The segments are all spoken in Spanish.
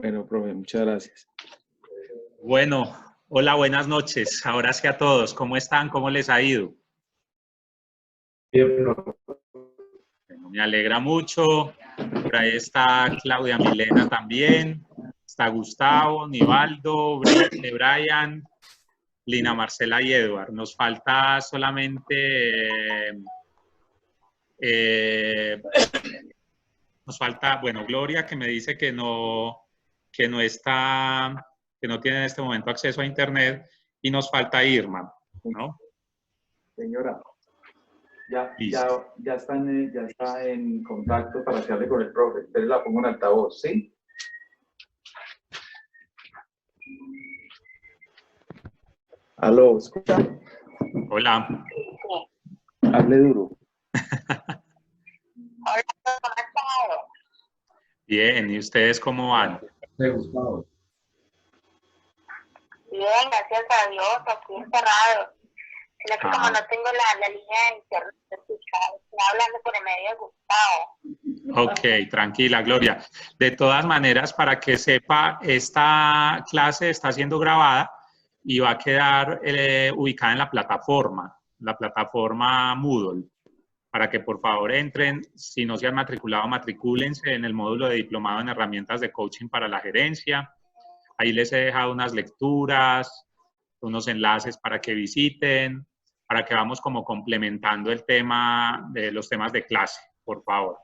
Bueno, profe, muchas gracias. Bueno, hola, buenas noches. Ahora sí a todos. ¿Cómo están? ¿Cómo les ha ido? Bien, profe. Bueno, me alegra mucho. Por ahí está Claudia Milena también. Está Gustavo, Nivaldo, Brian, Lina Marcela y Edward. Nos falta solamente... nos falta, bueno, Gloria, que me dice que no está, que no tiene en este momento acceso a internet, y nos falta Irma, ¿no? Señora, ya Listo. está en contacto para que hable con el profe. Entonces la pongo en altavoz, ¿sí? Aló, ¿escucha? Hola. Hable duro. Bien, ¿y ustedes cómo van? Sí, Gustavo. Bien, gracias a Dios, aquí encerrado. Sino que como no tengo la línea de internet, estoy hablando por el medio de Gustavo. Ok, tranquila, Gloria. De todas maneras, para que sepa, esta clase está siendo grabada y va a quedar ubicada en la plataforma Moodle, para que por favor entren. Si no se han matriculado, matricúlense en el módulo de diplomado en herramientas de coaching para la gerencia. Ahí les he dejado unas lecturas, unos enlaces para que visiten, para que vamos como complementando el tema de los temas de clase, por favor.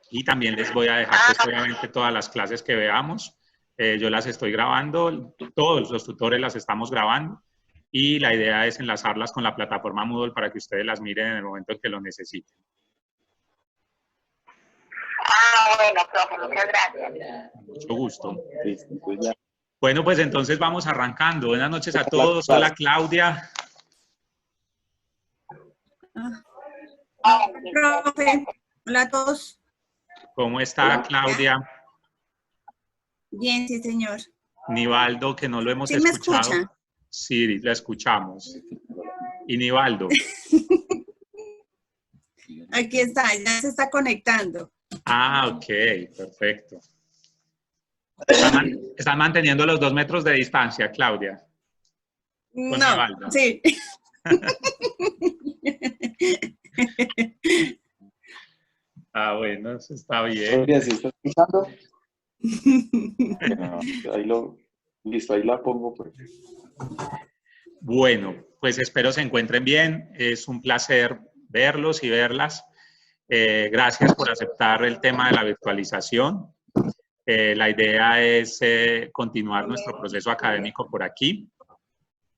Y también les voy a dejar pues obviamente todas las clases que veamos. Yo las estoy grabando, todos los tutores las estamos grabando, y la idea es enlazarlas con la plataforma Moodle para que ustedes las miren en el momento en que lo necesiten. Bueno, profe, muchas gracias. Mucho gusto. Listo, pues ya. Bueno, pues entonces vamos arrancando. Buenas noches a todos. Hola, Claudia. Profe, hola a todos. ¿Cómo está, Claudia? Bien, sí, señor. Nivaldo, que no lo hemos ¿Sí me escuchado. escucha? Sí, la escuchamos. Y Nivaldo. Aquí está, ya se está conectando. Ah, ok, perfecto. ¿Están manteniendo los 2 metros de distancia, Claudia? Con No, Nivaldo. sí. Ah, bueno, eso está bien. Gloria, ¿sí está escuchando? Bueno, listo, ahí la pongo. Pues. Bueno, pues espero se encuentren bien. Es un placer verlos y verlas. Gracias por aceptar el tema de la virtualización. La idea es continuar nuestro proceso académico por aquí.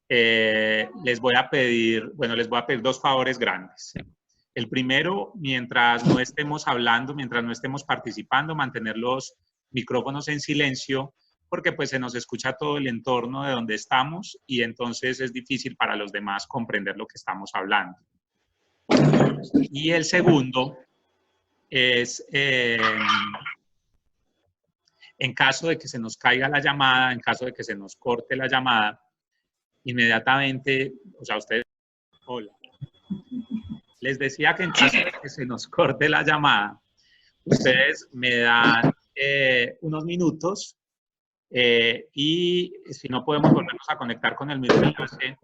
Les voy a pedir 2 favores grandes. El primero, mientras no estemos hablando, mientras no estemos participando, mantener los micrófonos en silencio, porque pues se nos escucha todo el entorno de donde estamos y entonces es difícil para los demás comprender lo que estamos hablando. Y el segundo es, en caso de que se nos caiga la llamada, en caso de que se nos corte la llamada, inmediatamente, o sea, ustedes, hola. Les decía que en caso de que se nos corte la llamada, ustedes me dan unos minutos y si no podemos volvernos a conectar con el mismo enlace,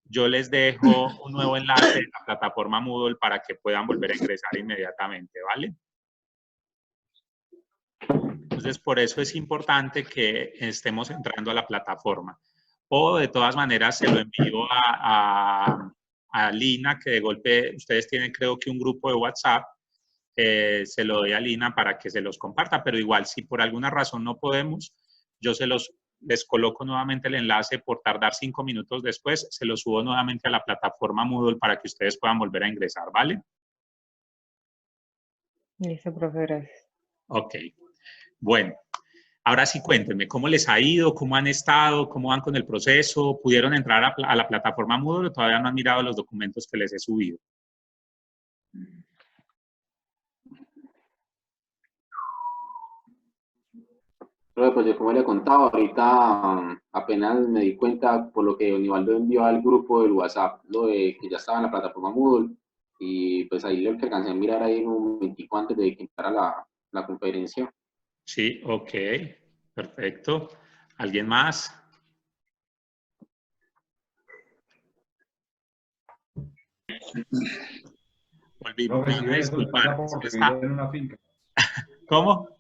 yo les dejo un nuevo enlace en la plataforma Moodle para que puedan volver a ingresar inmediatamente, ¿vale? Entonces, por eso es importante que estemos entrando a la plataforma. O de todas maneras se lo envío a Lina, que de golpe ustedes tienen creo que un grupo de WhatsApp, se lo doy a Lina para que se los comparta, pero igual si por alguna razón no podemos, yo les coloco nuevamente el enlace por tardar 5 minutos después, se lo subo nuevamente a la plataforma Moodle para que ustedes puedan volver a ingresar, ¿vale? Listo, profe, gracias. Ok. Bueno, ahora sí cuéntenme, ¿cómo les ha ido? ¿Cómo han estado? ¿Cómo van con el proceso? ¿Pudieron entrar a la plataforma Moodle o todavía no han mirado los documentos que les he subido? Pues yo como le contaba, ahorita apenas me di cuenta por lo que Onivaldo envió al grupo del WhatsApp, lo de que ya estaba en la plataforma Moodle, y pues ahí lo que alcancé a mirar ahí en un momentico antes de que entrara la conferencia. Sí, ok, perfecto. ¿Alguien más? Profe, Me si van a ve eso, le disculpar. pasa porque vive en una finca. ¿Cómo?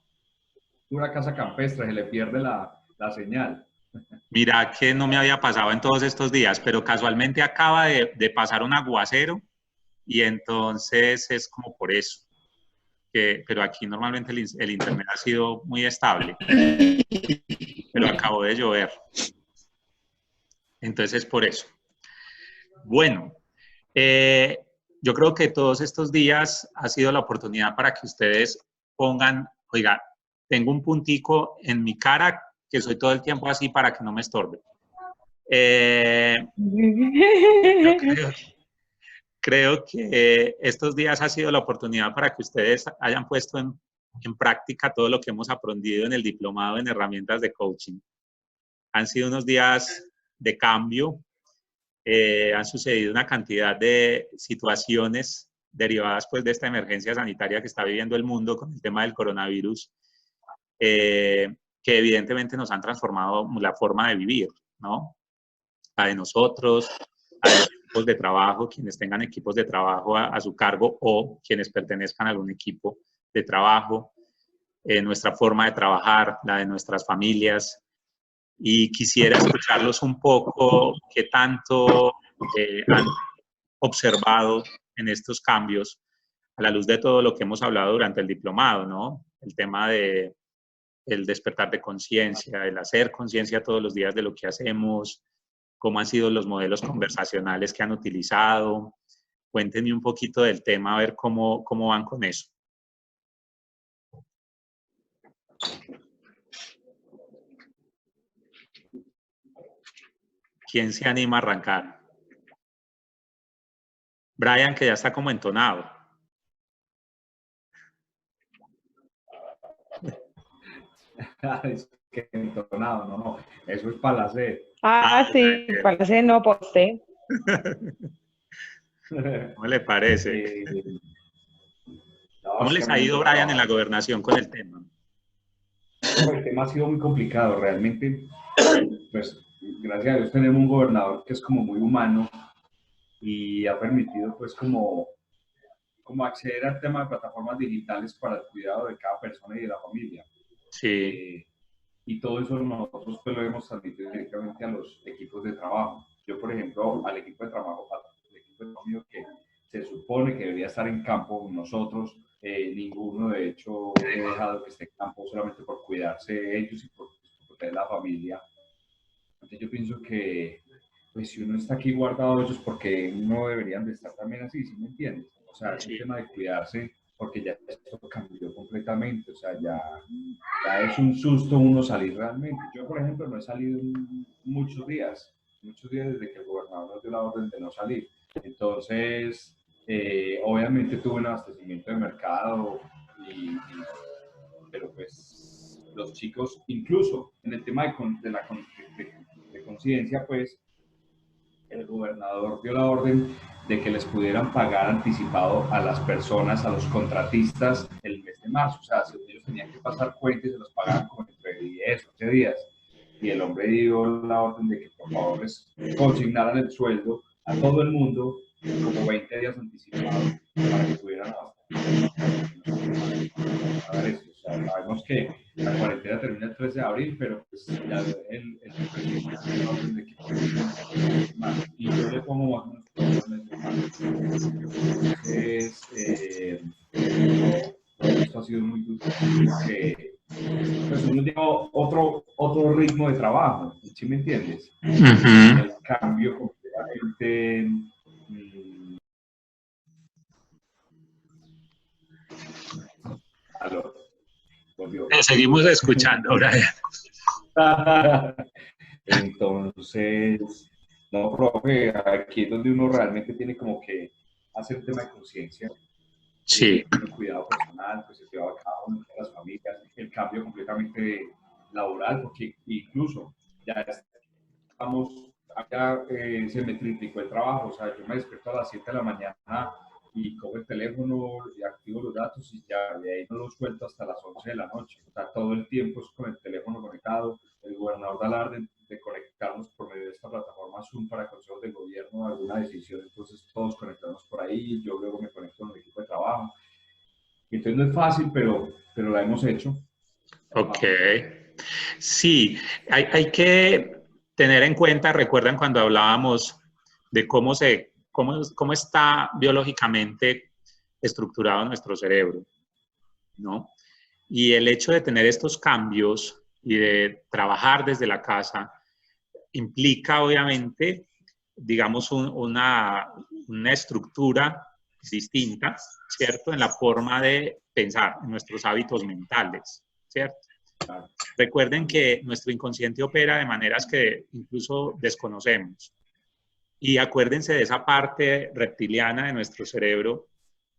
Una casa campestre, se le pierde la señal. Mira que no me había pasado en todos estos días, pero casualmente acaba de pasar un aguacero y entonces es como por eso. Pero aquí normalmente el internet ha sido muy estable, pero acabó de llover. Entonces es por eso. Bueno, yo creo que todos estos días ha sido la oportunidad para que ustedes pongan, oiga, tengo un puntico en mi cara que soy todo el tiempo así para que no me estorbe. Yo creo que estos días ha sido la oportunidad para que ustedes hayan puesto en práctica todo lo que hemos aprendido en el diplomado en herramientas de coaching. Han sido unos días de cambio, han sucedido una cantidad de situaciones derivadas pues de esta emergencia sanitaria que está viviendo el mundo con el tema del coronavirus, que evidentemente nos han transformado la forma de vivir, ¿no? La de nosotros, a los equipos de trabajo, quienes tengan equipos de trabajo a su cargo o quienes pertenezcan a algún equipo de trabajo, nuestra forma de trabajar, la de nuestras familias. Y quisiera escucharlos un poco qué tanto han observado en estos cambios a la luz de todo lo que hemos hablado durante el diplomado, ¿no? El tema de el despertar de conciencia, el hacer conciencia todos los días de lo que hacemos, cómo han sido los modelos conversacionales que han utilizado. Cuéntenme un poquito del tema, a ver cómo van con eso. ¿Quién se anima a arrancar? Brian, que ya está como entonado. Es que entonado, no, eso es para la sed. Sí, para la no posté. ¿Cómo le parece? No, ¿Cómo es que les a ha mí ido, Brian, en la gobernación con el tema? el tema ha sido muy complicado, realmente. Pues, gracias a Dios tenemos un gobernador que es como muy humano y ha permitido, pues, como acceder al tema de plataformas digitales para el cuidado de cada persona y de la familia. Sí. Y todo eso nosotros pues, lo hemos transmitido directamente a los equipos de trabajo. Yo, por ejemplo, al equipo de trabajo mío que se supone que debería estar en campo con nosotros, ninguno de hecho he dejado que esté en campo solamente por cuidarse de ellos y por proteger la familia. Entonces yo pienso que pues si uno está aquí guardado ellos, porque no deberían de estar también así, ¿sí me entiendes? O sea, es un tema de cuidarse porque ya esto cambió completamente, o sea, ya es un susto uno salir realmente. Yo, por ejemplo, no he salido en muchos días desde que el gobernador nos dio la orden de no salir. Entonces, obviamente tuve un abastecimiento de mercado, pero pues los chicos, incluso en el tema de conciencia, pues el gobernador dio la orden de que les pudieran pagar anticipado a las personas, a los contratistas, el mes de marzo. O sea, si ellos tenían que pasar cuentas, se los pagaban como entre 10, 11 días. Y el hombre dio la orden de que por favor les consignaran el sueldo a todo el mundo como 20 días anticipados para que pudieran sabemos que la cuarentena termina el 13 de abril, pero pues ya el presidente tiene la orden de que más. Y yo le pongo más o menos. Entonces, esto ha sido muy duro porque pues uno lleva otro ritmo de trabajo, ¿sí me entiendes? El cambio completamente. Aló. Seguimos escuchando, Brian. Entonces, no, profe, aquí es donde uno realmente tiene como que hacer un tema de conciencia. Sí. El cuidado personal, pues el cuidado de cada uno, de las familias, el cambio completamente laboral, porque incluso ya estamos, acá se me triplicó el trabajo, o sea, yo me despierto a las 7 de la mañana y cojo el teléfono y activo los datos y ya, de ahí no los suelto hasta las 11 de la noche. O sea, todo el tiempo es con el teléfono conectado. El gobernador da la orden de conectarnos por medio de esta plataforma Zoom para consejos de gobierno, alguna decisión, entonces todos conectamos por ahí, yo luego me conecto con el equipo de trabajo. Entonces no es fácil, pero la hemos hecho. Ok. Sí, hay que tener en cuenta, recuerdan cuando hablábamos de cómo está biológicamente estructurado nuestro cerebro, ¿no? Y el hecho de tener estos cambios y de trabajar desde la casa implica, obviamente, digamos, una estructura distinta, ¿cierto? En la forma de pensar, en nuestros hábitos mentales, ¿cierto? Recuerden que nuestro inconsciente opera de maneras que incluso desconocemos. Y acuérdense de esa parte reptiliana de nuestro cerebro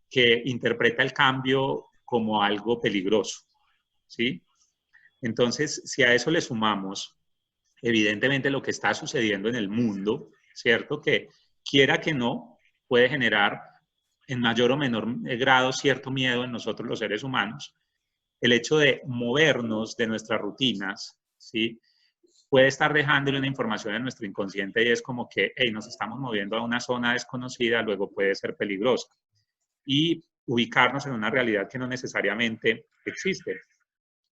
que interpreta el cambio como algo peligroso, ¿sí? Entonces, si a eso le sumamos, evidentemente, lo que está sucediendo en el mundo, ¿cierto? Que quiera que no, puede generar en mayor o menor grado cierto miedo en nosotros los seres humanos. El hecho de movernos de nuestras rutinas, ¿sí? Puede estar dejándole una información en nuestro inconsciente y es como que, hey, nos estamos moviendo a una zona desconocida, luego puede ser peligrosa. Y ubicarnos en una realidad que no necesariamente existe.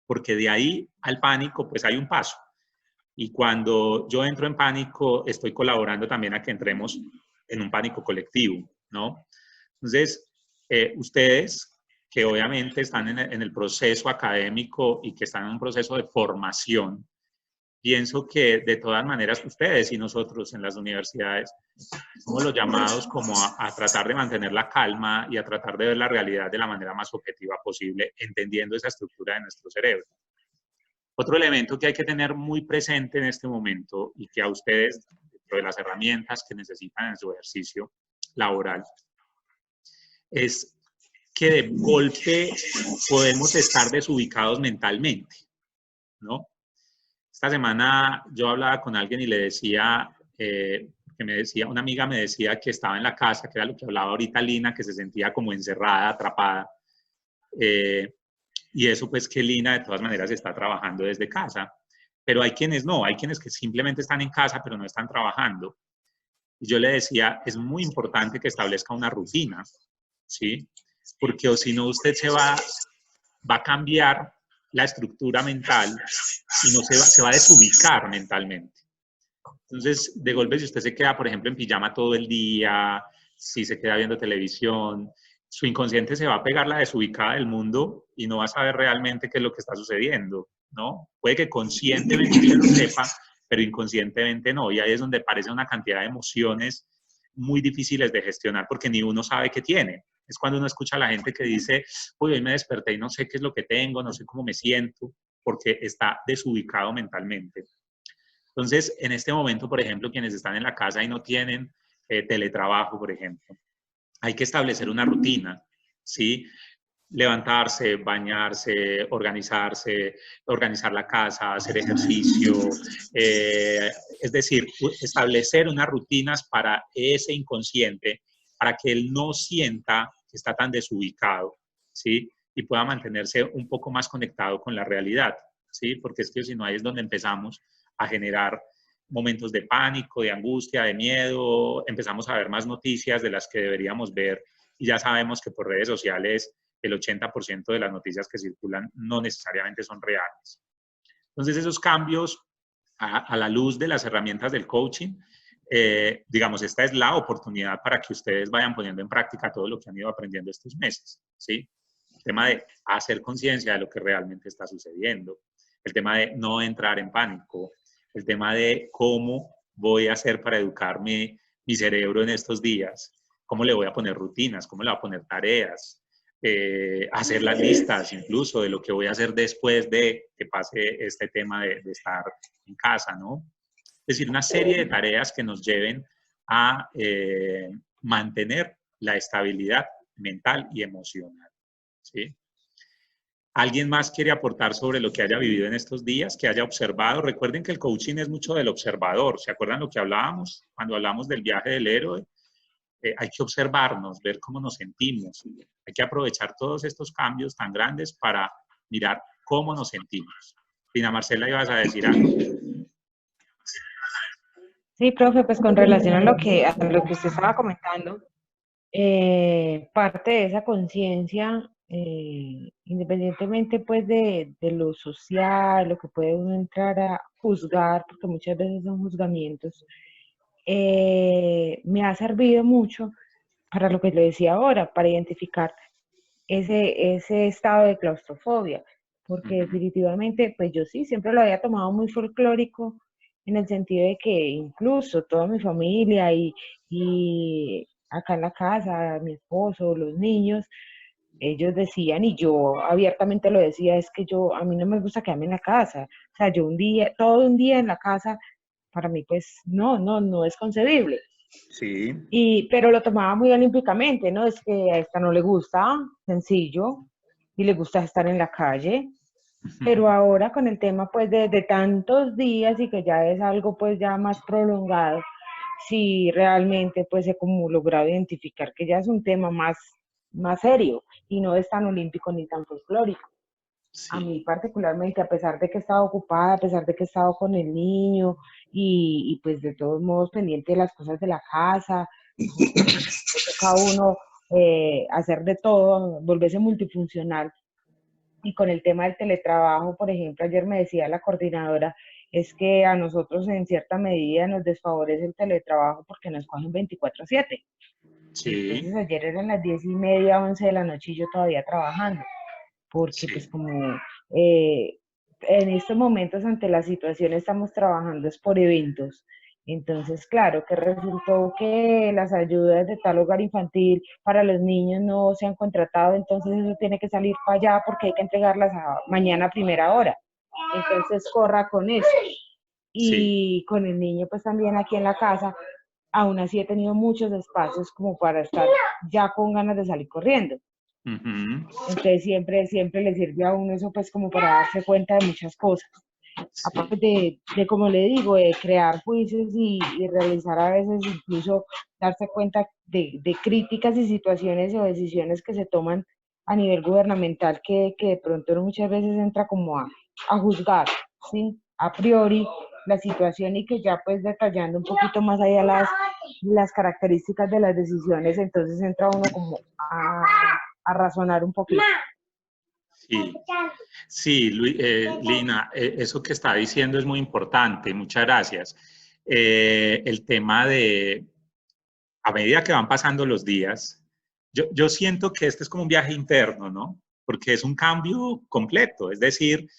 Porque de ahí al pánico, pues hay un paso. Y cuando yo entro en pánico, estoy colaborando también a que entremos en un pánico colectivo, ¿no? Entonces, ustedes que obviamente están en el proceso académico y que están en un proceso de formación, pienso que de todas maneras ustedes y nosotros en las universidades somos los llamados como a tratar de mantener la calma y a tratar de ver la realidad de la manera más objetiva posible, entendiendo esa estructura de nuestro cerebro. Otro elemento que hay que tener muy presente en este momento y que a ustedes, dentro de las herramientas que necesitan en su ejercicio laboral, es que de golpe podemos estar desubicados mentalmente, ¿no? Esta semana yo hablaba con alguien y le decía, una amiga me decía que estaba en la casa, que era lo que hablaba ahorita Lina, que se sentía como encerrada, atrapada. Y eso pues que Lina de todas maneras está trabajando desde casa. Pero hay quienes no, hay quienes que simplemente están en casa pero no están trabajando. Y yo le decía, es muy importante que establezca una rutina, ¿sí? Porque o si no usted va a cambiar la estructura mental y no se va a desubicar mentalmente. Entonces, de golpe, si usted se queda, por ejemplo, en pijama todo el día, si se queda viendo televisión, su inconsciente se va a pegar la desubicada del mundo y no va a saber realmente qué es lo que está sucediendo, ¿no? Puede que conscientemente usted lo sepa, pero inconscientemente no. Y ahí es donde aparece una cantidad de emociones muy difíciles de gestionar porque ni uno sabe qué tiene. Es cuando uno escucha a la gente que dice, uy, hoy me desperté y no sé qué es lo que tengo, no sé cómo me siento, porque está desubicado mentalmente. Entonces, en este momento, por ejemplo, quienes están en la casa y no tienen teletrabajo, por ejemplo, hay que establecer una rutina, ¿sí? Levantarse, bañarse, organizar la casa, hacer ejercicio, es decir, establecer unas rutinas para ese inconsciente, para que él no sienta que está tan desubicado, ¿sí? Y pueda mantenerse un poco más conectado con la realidad, ¿sí? Porque es que si no, ahí es donde empezamos a generar momentos de pánico, de angustia, de miedo, empezamos a ver más noticias de las que deberíamos ver y ya sabemos que por redes sociales el 80% de las noticias que circulan no necesariamente son reales. Entonces, esos cambios a la luz de las herramientas del coaching, digamos, esta es la oportunidad para que ustedes vayan poniendo en práctica todo lo que han ido aprendiendo estos meses, ¿sí? El tema de hacer conciencia de lo que realmente está sucediendo, el tema de no entrar en pánico, el tema de cómo voy a hacer para educar mi cerebro en estos días, cómo le voy a poner rutinas, cómo le voy a poner tareas, hacer las listas incluso de lo que voy a hacer después de que pase este tema de estar en casa, ¿no? Es decir, una serie de tareas que nos lleven a mantener la estabilidad mental y emocional, ¿sí? ¿Alguien más quiere aportar sobre lo que haya vivido en estos días, que haya observado? Recuerden que el coaching es mucho del observador. ¿Se acuerdan lo que hablábamos cuando hablamos del viaje del héroe? hay que observarnos, ver cómo nos sentimos. Hay que aprovechar todos estos cambios tan grandes para mirar cómo nos sentimos. Dina Marcela, ibas a decir algo. Sí, profe, pues con relación a lo que usted estaba comentando, parte de esa conciencia, independientemente pues de lo social, lo que puede uno entrar a juzgar, porque muchas veces son juzgamientos, me ha servido mucho para lo que le decía ahora, para identificar ese estado de claustrofobia, porque definitivamente, pues yo sí, siempre lo había tomado muy folclórico, en el sentido de que incluso toda mi familia y acá en la casa, mi esposo, los niños, ellos decían, y yo abiertamente lo decía, es que a mí no me gusta quedarme en la casa, o sea, yo todo un día en la casa, para mí pues no es concebible. Sí. Pero lo tomaba muy olímpicamente, ¿no? Es que a esta no le gusta, sencillo, y le gusta estar en la calle. Pero ahora con el tema pues de tantos días y que ya es algo pues ya más prolongado, sí realmente pues he como logrado identificar que ya es un tema más serio y no es tan olímpico ni tan folclórico. Sí. A mí particularmente, a pesar de que he estado ocupada, a pesar de que he estado con el niño y pues de todos modos pendiente de las cosas de la casa, toca a uno hacer de todo, volverse multifuncional. Y con el tema del teletrabajo, por ejemplo, ayer me decía la coordinadora, es que a nosotros en cierta medida nos desfavorece el teletrabajo porque nos cogen 24/7. Sí. Entonces ayer eran las 10:30, 11 de la noche y yo todavía trabajando, porque Sí. pues como en estos momentos ante la situación estamos trabajando es por eventos. Entonces, claro, que resultó que las ayudas de tal hogar infantil para los niños no se han contratado, entonces eso tiene que salir para allá porque hay que entregarlas mañana a primera hora. Entonces, corra con eso. Y con el niño, pues también aquí en la casa, aún así he tenido muchos espacios como para estar ya con ganas de salir corriendo. Entonces siempre le sirve a uno eso pues como para darse cuenta de muchas cosas. Sí. Aparte de como le digo, de crear juicios y realizar a veces incluso darse cuenta de críticas y situaciones o decisiones que se toman a nivel gubernamental que de pronto uno muchas veces entra como a juzgar, ¿sí? A priori la situación y que ya pues detallando un poquito más allá las características de las decisiones, entonces entra uno como a razonar un poquito. Sí, sí, Lina, eso que está diciendo es muy importante, muchas gracias. El tema de, a medida que van pasando los días, yo siento que este es como un viaje interno, ¿no? Porque es un cambio completo, es decir,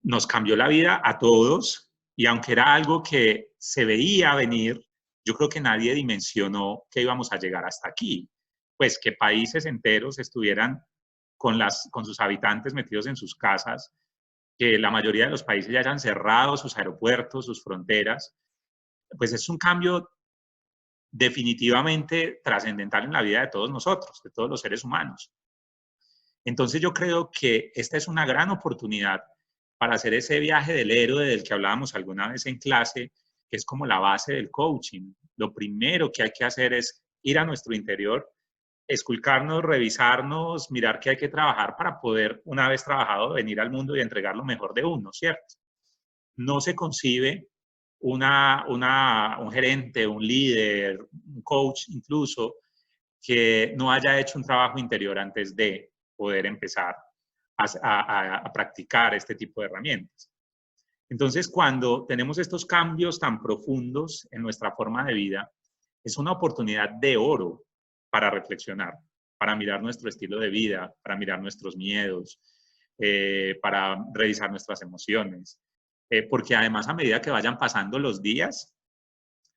nos cambió la vida a todos y aunque era algo que se veía venir, yo creo que nadie dimensionó que íbamos a llegar hasta aquí. Pues que países enteros estuvieran con sus habitantes metidos en sus casas, que la mayoría de los países ya hayan cerrado sus aeropuertos, sus fronteras, pues es un cambio definitivamente trascendental en la vida de todos nosotros, de todos los seres humanos. Entonces yo creo que esta es una gran oportunidad para hacer ese viaje del héroe del que hablábamos alguna vez en clase, que es como la base del coaching. Lo primero que hay que hacer es ir a nuestro interior, esculcarnos, revisarnos, mirar qué hay que trabajar para poder, una vez trabajado, venir al mundo y entregar lo mejor de uno, ¿cierto? No se concibe un gerente, un líder, un coach incluso, que no haya hecho un trabajo interior antes de poder empezar a practicar este tipo de herramientas. Entonces, cuando tenemos estos cambios tan profundos en nuestra forma de vida, es una oportunidad de oro para reflexionar, para mirar nuestro estilo de vida, para mirar nuestros miedos, para revisar nuestras emociones. Porque además, a medida que vayan pasando los días,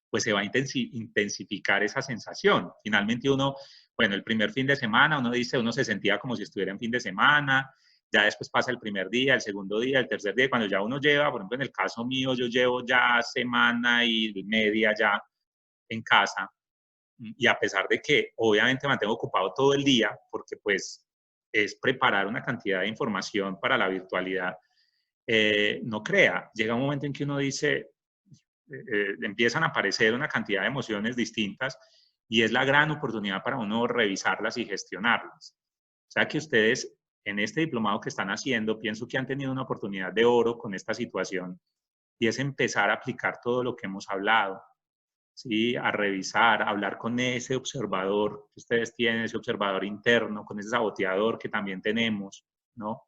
pues se va a intensificar esa sensación. Finalmente uno, bueno, el primer fin de semana, uno se sentía como si estuviera en fin de semana, ya después pasa el primer día, el segundo día, el tercer día, cuando ya uno lleva, por ejemplo, en el caso mío, yo llevo ya semana y media ya en casa, y a pesar de que obviamente mantengo ocupado todo el día, porque pues es preparar una cantidad de información para la virtualidad, no crea, llega un momento en que uno dice, empiezan a aparecer una cantidad de emociones distintas y es la gran oportunidad para uno revisarlas y gestionarlas. O sea que ustedes en este diplomado que están haciendo, pienso que han tenido una oportunidad de oro con esta situación y es empezar a aplicar todo lo que hemos hablado, ¿sí? A revisar, a hablar con ese observador que ustedes tienen, ese observador interno, con ese saboteador que también tenemos, ¿no?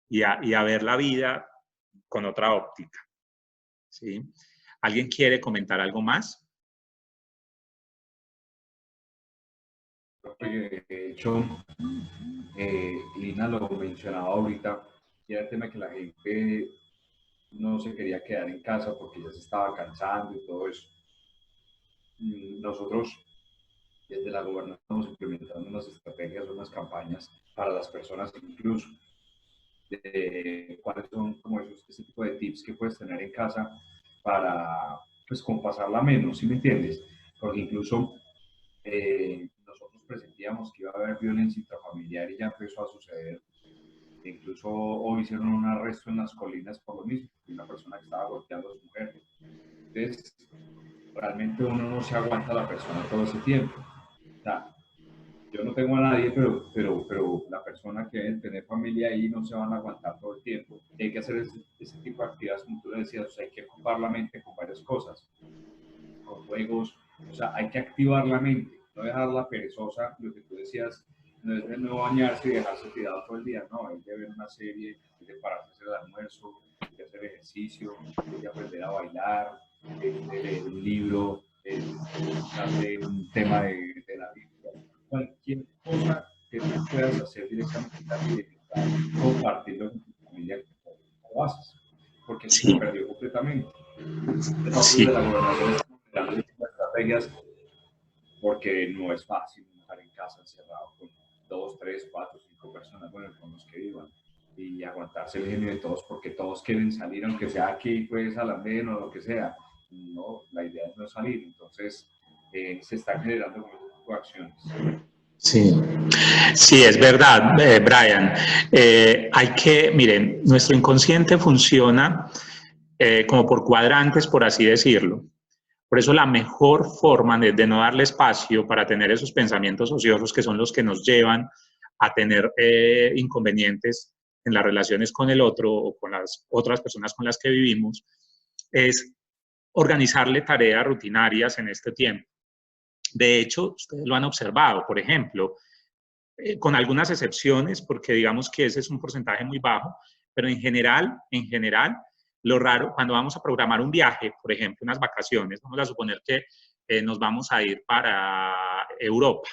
Y a ver la vida con otra óptica, ¿sí? ¿Alguien quiere comentar algo más? De hecho, Lina lo mencionaba ahorita, y era el tema que la gente no se quería quedar en casa porque ya se estaba cansando y todo eso. Nosotros, desde la gobernación, estamos implementando unas estrategias, unas campañas para las personas incluso, de cuáles son como ese tipo de tips que puedes tener en casa para, pues, compasarla menos, ¿sí me entiendes? Porque incluso nosotros presentíamos que iba a haber violencia intrafamiliar y ya empezó a suceder. Incluso hoy hicieron un arresto en las colinas por lo mismo, de una persona que estaba golpeando a su mujer. Entonces, realmente uno no se aguanta a la persona todo ese tiempo. O sea, yo no tengo a nadie, pero la persona que debe tener familia ahí no se van a aguantar todo el tiempo. Y hay que hacer ese tipo de actividades, como tú le decías, o sea, hay que ocupar la mente con varias cosas, con juegos, o sea, hay que activar la mente, no dejarla perezosa, lo que tú decías, no es de no bañarse y dejarse tirado todo el día, no, hay que ver una serie, hay que pararse a hacer el almuerzo, hay que hacer ejercicio, hay que aprender a bailar, hay que leer un libro, darle un tema de la Biblia, cualquier cosa que tú puedas hacer directamente, compartirlo con tu familia, lo haces, porque eso se perdió completamente. Nosotros de la gobernación estamos creando estrategias porque no es fácil estar en casa encerrado con 2, 3, 4, 5 personas, bueno, con los que vivan, y aguantarse el genio de todos porque todos quieren salir, aunque sea aquí, pues, al andén o lo que sea. No, la idea es no salir, entonces se están generando como este tipo de acciones. Sí, sí, es verdad, Brian. Hay que, miren, nuestro inconsciente funciona como por cuadrantes, por así decirlo. Por eso la mejor forma de no darle espacio para tener esos pensamientos ociosos que son los que nos llevan a tener inconvenientes en las relaciones con el otro o con las otras personas con las que vivimos, es organizarle tareas rutinarias en este tiempo. De hecho, ustedes lo han observado, por ejemplo, con algunas excepciones, porque digamos que ese es un porcentaje muy bajo, pero en general, lo raro, cuando vamos a programar un viaje, por ejemplo, unas vacaciones, vamos a suponer que nos vamos a ir para Europa,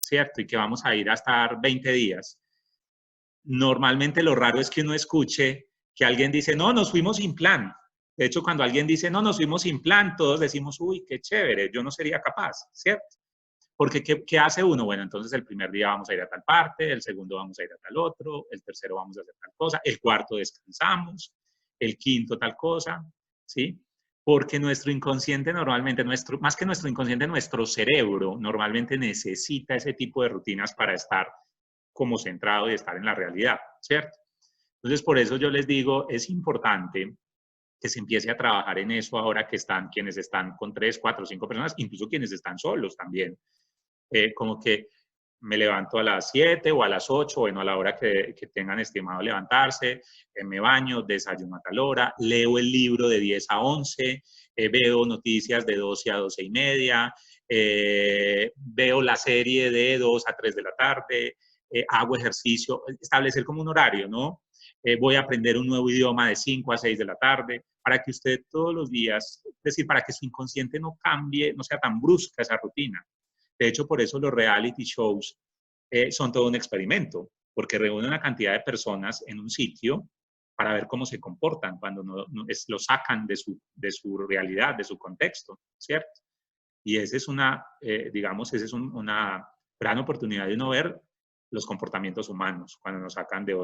¿cierto? Y que vamos a ir a estar 20 días. Normalmente lo raro es que uno escuche que alguien dice, no, nos fuimos sin plan. De hecho, cuando alguien dice, no, nos fuimos sin plan, todos decimos, uy, qué chévere, yo no sería capaz, ¿cierto? Porque, ¿qué hace uno? Bueno, entonces el primer día vamos a ir a tal parte, el segundo vamos a ir a tal otro, el tercero vamos a hacer tal cosa, el cuarto descansamos, el quinto tal cosa, ¿sí? Porque nuestro inconsciente normalmente, más que nuestro inconsciente, nuestro cerebro normalmente necesita ese tipo de rutinas para estar como centrado y estar en la realidad, ¿cierto? Entonces, por eso yo les digo, es importante que se empiece a trabajar en eso ahora que están quienes están con 3, 4, 5 personas, incluso quienes están solos también. Como que me levanto a las 7 o a las 8, bueno, a la hora que tengan estimado levantarse, me baño, desayuno a tal hora, leo el libro de 10 a 11, veo noticias de 12 a 12 y media, veo la serie de 2 a 3 de la tarde, hago ejercicio, establecer como un horario, ¿no? Voy a aprender un nuevo idioma de 5 a 6 de la tarde, para que usted todos los días, es decir, para que su inconsciente no cambie, no sea tan brusca esa rutina. De hecho, por eso los reality shows son todo un experimento, porque reúnen una cantidad de personas en un sitio para ver cómo se comportan cuando lo sacan de su realidad, de su contexto, ¿cierto? Y esa es digamos, esa es una gran oportunidad de uno ver los comportamientos humanos cuando nos sacan de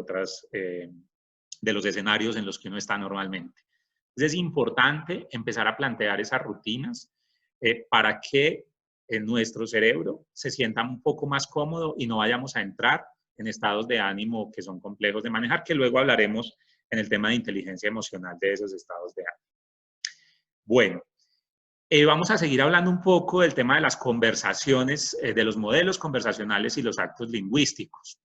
de los escenarios en los que uno está normalmente. Entonces es importante empezar a plantear esas rutinas para que en nuestro cerebro se sienta un poco más cómodo y no vayamos a entrar en estados de ánimo que son complejos de manejar, que luego hablaremos en el tema de inteligencia emocional de esos estados de ánimo. Bueno, Vamos a seguir hablando un poco del tema de las conversaciones, de los modelos conversacionales y los actos lingüísticos.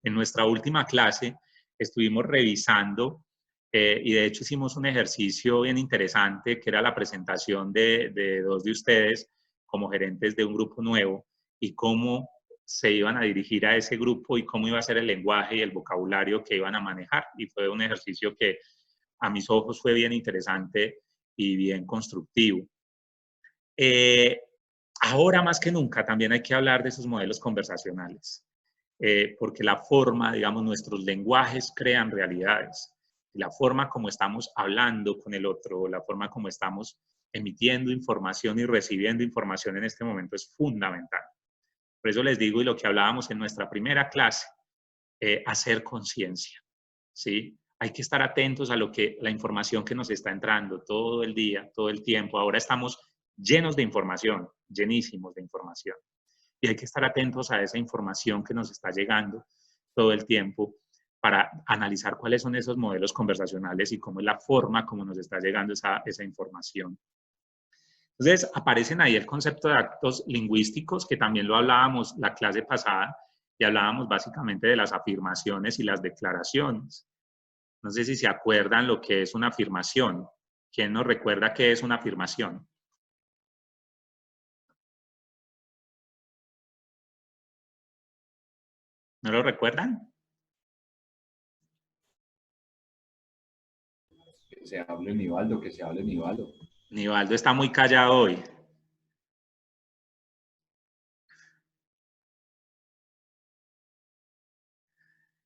En nuestra última clase estuvimos revisando y de hecho hicimos un ejercicio bien interesante que era la presentación de dos de ustedes como gerentes de un grupo nuevo y cómo se iban a dirigir a ese grupo y cómo iba a ser el lenguaje y el vocabulario que iban a manejar. Y fue un ejercicio que a mis ojos fue bien interesante y bien constructivo. Ahora más que nunca también hay que hablar de esos modelos conversacionales, porque la forma, digamos, nuestros lenguajes crean realidades. La forma como estamos hablando con el otro, la forma como estamos emitiendo información y recibiendo información en este momento es fundamental. Por eso les digo, y lo que hablábamos en nuestra primera clase, hacer conciencia, ¿sí? Hay que estar atentos a la información que nos está entrando todo el día, todo el tiempo. Ahora estamos llenos de información, llenísimos de información. Y hay que estar atentos a esa información que nos está llegando todo el tiempo para analizar cuáles son esos modelos conversacionales y cómo es la forma como nos está llegando esa información. Entonces, aparecen ahí el concepto de actos lingüísticos, que también lo hablábamos la clase pasada, y hablábamos básicamente de las afirmaciones y las declaraciones. No sé si se acuerdan lo que es una afirmación. ¿Quién nos recuerda qué es una afirmación? ¿No lo recuerdan? Que se hable Nivaldo, que se hable Nivaldo. Nivaldo está muy callado hoy.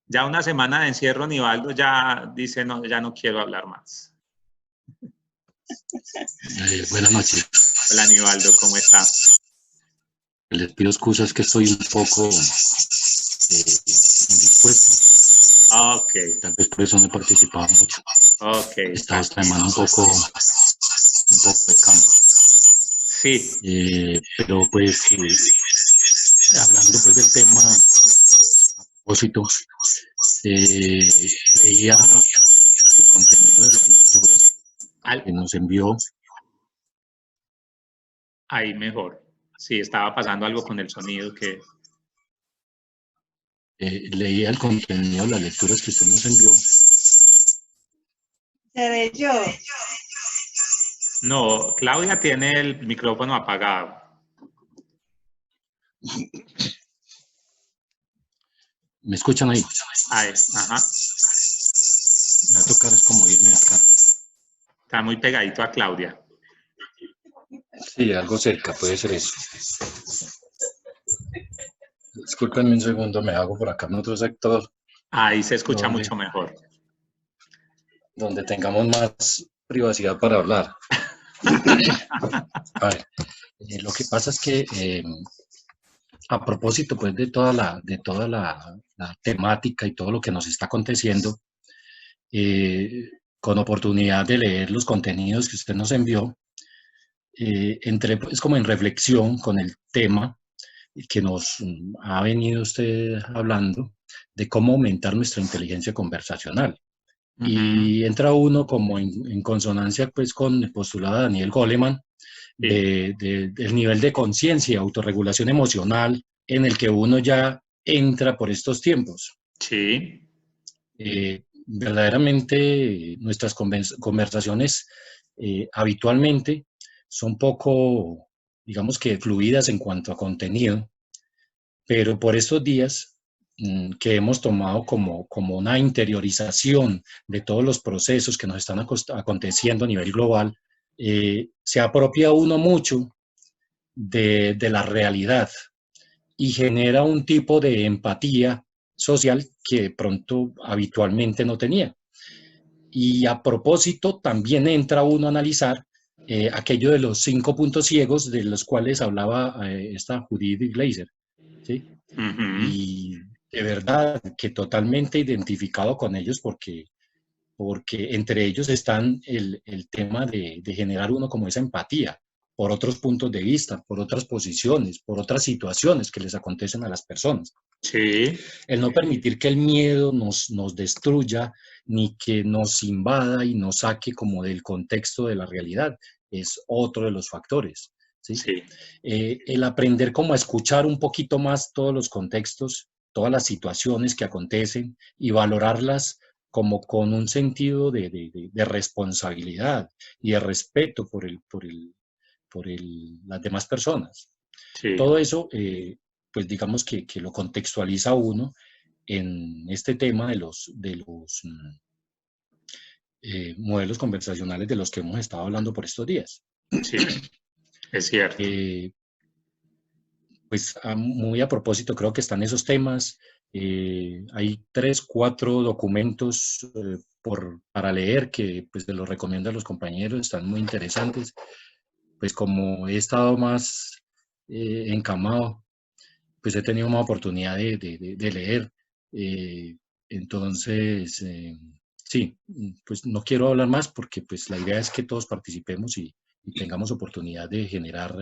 Ya una semana de encierro, Nivaldo ya dice, no, ya no quiero hablar más. Buenas noches. Hola, Nivaldo, ¿cómo está? Les pido excusas que estoy un poco indispuesto. Ok. Tal vez por eso no he participado mucho. Ok. He estado esta semana un poco de campo. Sí. Pero pues, hablando pues del tema a propósito, leía el contenido de las lecturas que nos envió. Ahí mejor. Sí, estaba pasando algo con el sonido que... leía el contenido de las lecturas que usted nos envió. ¿Seré yo? No, Claudia tiene el micrófono apagado. ¿Me escuchan ahí? Ahí, ajá. Me va a tocar es como irme de acá. Está muy pegadito a Claudia. Sí, algo cerca, puede ser eso. Discúlpenme un segundo, me hago por acá en otro sector. Ahí se escucha mucho mejor. Donde tengamos más privacidad para hablar. A ver, lo que pasa es que a propósito pues de toda la temática y todo lo que nos está aconteciendo, con oportunidad de leer los contenidos que usted nos envió, entré pues como en reflexión con el tema que nos ha venido usted hablando de cómo aumentar nuestra inteligencia conversacional. Y entra uno como en consonancia pues con el postulado de Daniel Goleman, del nivel de conciencia y autorregulación emocional en el que uno ya entra por estos tiempos. Sí. Verdaderamente nuestras conversaciones habitualmente son poco, digamos que fluidas en cuanto a contenido, pero por estos días que hemos tomado como una interiorización de todos los procesos que nos están aconteciendo a nivel global, se apropia uno mucho de la realidad y genera un tipo de empatía social que de pronto habitualmente no tenía. Y a propósito, también entra uno a analizar aquello de los 5 puntos ciegos de los cuales hablaba esta Judith Glaser, ¿sí? Y de verdad que totalmente identificado con ellos porque entre ellos están el tema de generar uno como esa empatía por otros puntos de vista, por otras posiciones, por otras situaciones que les acontecen a las personas. Sí. El no permitir que el miedo nos destruya, ni que nos invada y nos saque como del contexto de la realidad. es otro de los factores. ¿Sí? Sí. El aprender como a escuchar un poquito más todos los contextos, todas las situaciones que acontecen y valorarlas como con un sentido de responsabilidad y de respeto por las demás personas. Sí. Todo eso, pues digamos que lo contextualiza uno en este tema de los modelos conversacionales de los que hemos estado hablando por estos días. Sí, es cierto. Pues muy a propósito, creo que están esos temas. Hay 3, 4 documentos para leer que pues te los recomiendo a los compañeros, están muy interesantes. Pues como he estado más encamado, pues he tenido más oportunidad de leer. Entonces, sí, pues no quiero hablar más porque pues la idea es que todos participemos y tengamos oportunidad de generar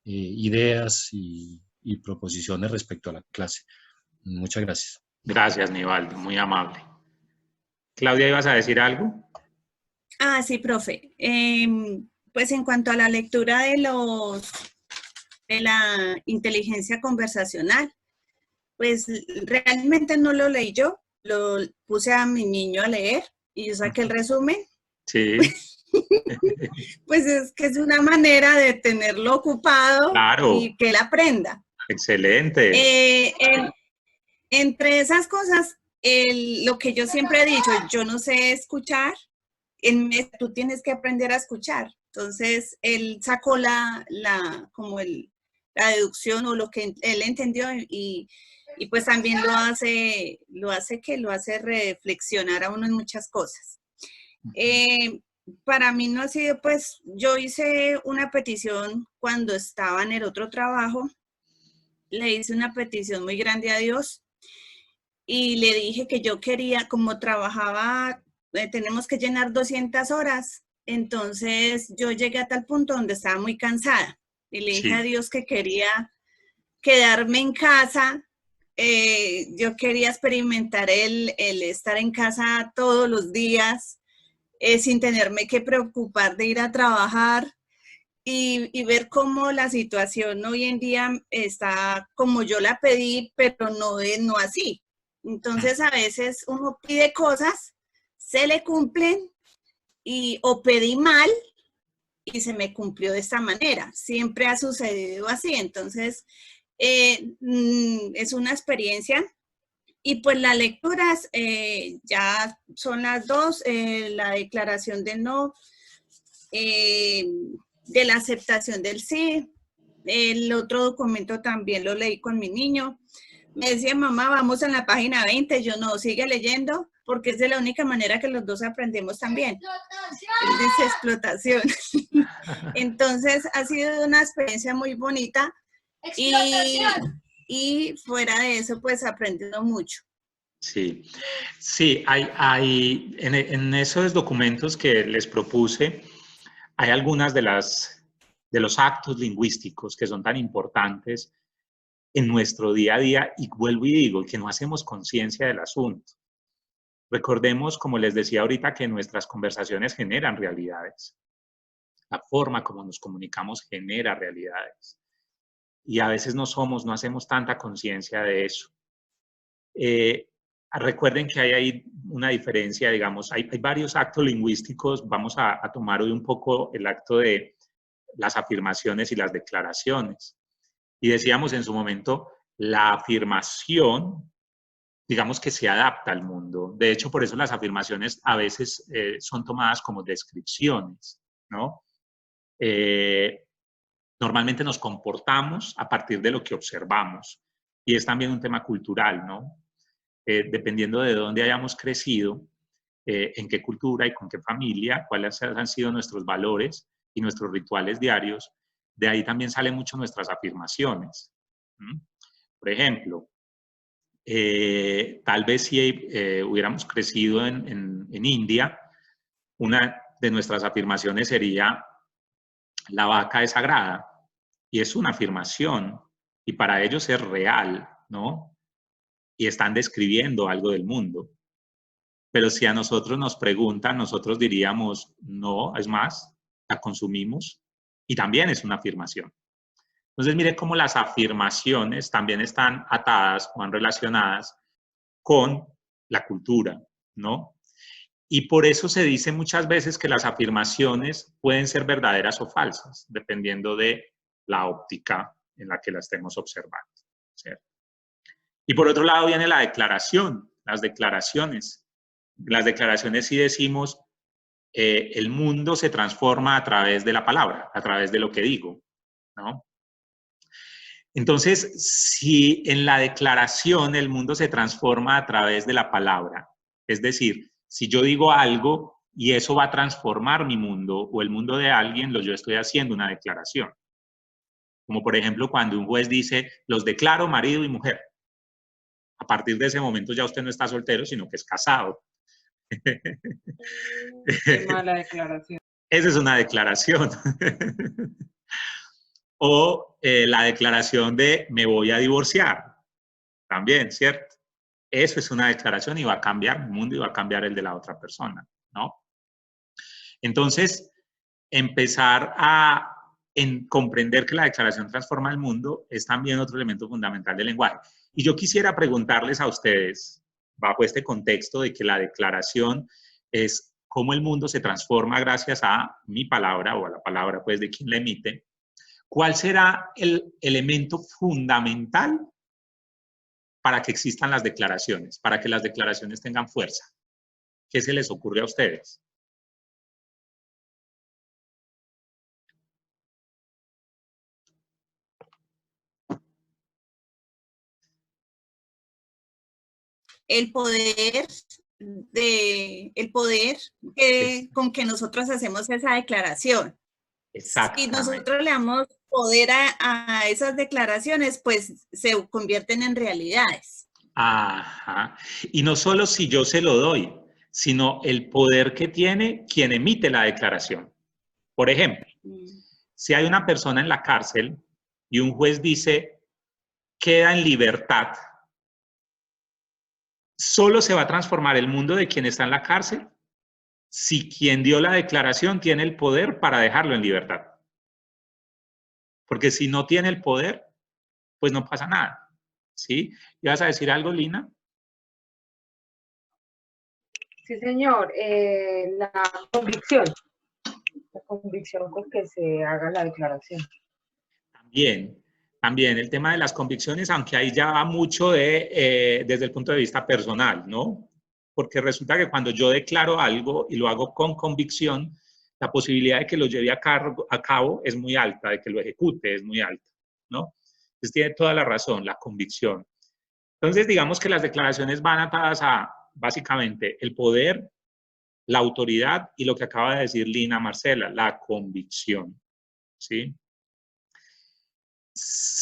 ideas y proposiciones respecto a la clase. Muchas gracias. Gracias, Nivaldo, muy amable. Claudia, ¿ibas a decir algo? Ah, sí, profe. Pues en cuanto a la lectura de la inteligencia conversacional, pues realmente no lo leí yo, lo puse a mi niño a leer y yo saqué el resumen. Sí. Pues es que es una manera de tenerlo ocupado, claro, y que él aprenda. Excelente. Entre esas cosas, lo que yo siempre he dicho, yo no sé escuchar, tú tienes que aprender a escuchar. Entonces, él sacó la deducción o lo que él entendió y pues también lo hace reflexionar a uno en muchas cosas. Para mí no ha sido, pues, yo hice una petición cuando estaba en el otro trabajo, le hice una petición muy grande a Dios y le dije que yo quería, como trabajaba, tenemos que llenar 200 horas, entonces yo llegué a tal punto donde estaba muy cansada y le dije a Dios que quería quedarme en casa. Yo quería experimentar el estar en casa todos los días, sin tenerme que preocupar de ir a trabajar y ver cómo la situación hoy en día está como yo la pedí, pero no así. Entonces a veces uno pide cosas, se le cumplen o pedí mal y se me cumplió de esta manera. Siempre ha sucedido así. Entonces es una experiencia. Y pues las lecturas ya son las 2, la declaración de no, de la aceptación del sí. El otro documento también lo leí con mi niño. Me decía, mamá, vamos en la página 20. Yo no, sigue leyendo, porque es de la única manera que los dos aprendemos también. Él dice explotación. Entonces ha sido una experiencia muy bonita. Y fuera de eso, pues aprendiendo mucho. Sí, sí, hay en esos documentos que les propuse, hay algunas de los actos lingüísticos que son tan importantes en nuestro día a día, y vuelvo y digo, que no hacemos conciencia del asunto. Recordemos, como les decía ahorita, que nuestras conversaciones generan realidades. La forma como nos comunicamos genera realidades. Y a veces no hacemos tanta conciencia de eso. Recuerden que hay ahí una diferencia, digamos, hay varios actos lingüísticos. Vamos a tomar hoy un poco el acto de las afirmaciones y las declaraciones. Y decíamos en su momento, la afirmación, digamos que se adapta al mundo. De hecho, por eso las afirmaciones a veces son tomadas como descripciones, ¿no? Normalmente nos comportamos a partir de lo que observamos. Y es también un tema cultural, ¿no? Dependiendo de dónde hayamos crecido, en qué cultura y con qué familia, cuáles han sido nuestros valores y nuestros rituales diarios, de ahí también salen mucho nuestras afirmaciones. Por ejemplo, tal vez si hubiéramos crecido en India, una de nuestras afirmaciones sería: la vaca es sagrada, y es una afirmación, y para ellos es real, ¿no? Y están describiendo algo del mundo. Pero si a nosotros nos preguntan, nosotros diríamos, no, es más, la consumimos y también es una afirmación. Entonces, mire cómo las afirmaciones también están atadas o relacionadas con la cultura, ¿no? Y por eso se dice muchas veces que las afirmaciones pueden ser verdaderas o falsas, dependiendo de la óptica en la que la estemos observando, ¿cierto? Y por otro lado viene la declaración, las declaraciones. Las declaraciones sí decimos, el mundo se transforma a través de la palabra, a través de lo que digo, ¿no? Entonces, si en la declaración el mundo se transforma a través de la palabra, es decir, si yo digo algo y eso va a transformar mi mundo o el mundo de alguien, yo estoy haciendo una declaración. Como por ejemplo cuando un juez dice, los declaro marido y mujer. A partir de ese momento ya usted no está soltero, sino que es casado. Qué mala declaración. Esa es una declaración. O la declaración de me voy a divorciar. También, ¿cierto? Eso es una declaración y va a cambiar mi mundo y va a cambiar el de la otra persona, ¿no? Entonces, empezar a comprender que la declaración transforma el mundo es también otro elemento fundamental del lenguaje. Y yo quisiera preguntarles a ustedes, bajo este contexto de que la declaración es cómo el mundo se transforma gracias a mi palabra o a la palabra pues de quien la emite, ¿cuál será el elemento fundamental para que existan las declaraciones, para que las declaraciones tengan fuerza? ¿Qué se les ocurre a ustedes? El poder con que nosotros hacemos esa declaración. Si nosotros le damos poder a esas declaraciones, pues se convierten en realidades. Ajá. Y no solo si yo se lo doy, sino el poder que tiene quien emite la declaración. Por ejemplo, si hay una persona en la cárcel y un juez dice, queda en libertad, solo se va a transformar el mundo de quien está en la cárcel si quien dio la declaración tiene el poder para dejarlo en libertad. Porque si no tiene el poder, pues no pasa nada, ¿sí? ¿Ibas a decir algo, Lina? Sí, señor. La convicción con que se haga la declaración. También el tema de las convicciones, aunque ahí ya va mucho desde el punto de vista personal, ¿no? Porque resulta que cuando yo declaro algo y lo hago con convicción, la posibilidad de que lo lleve a cabo es muy alta, de que lo ejecute es muy alta, ¿no? Entonces tiene toda la razón, la convicción. Entonces digamos que las declaraciones van atadas a, básicamente, el poder, la autoridad y lo que acaba de decir Lina Marcela, la convicción, ¿sí?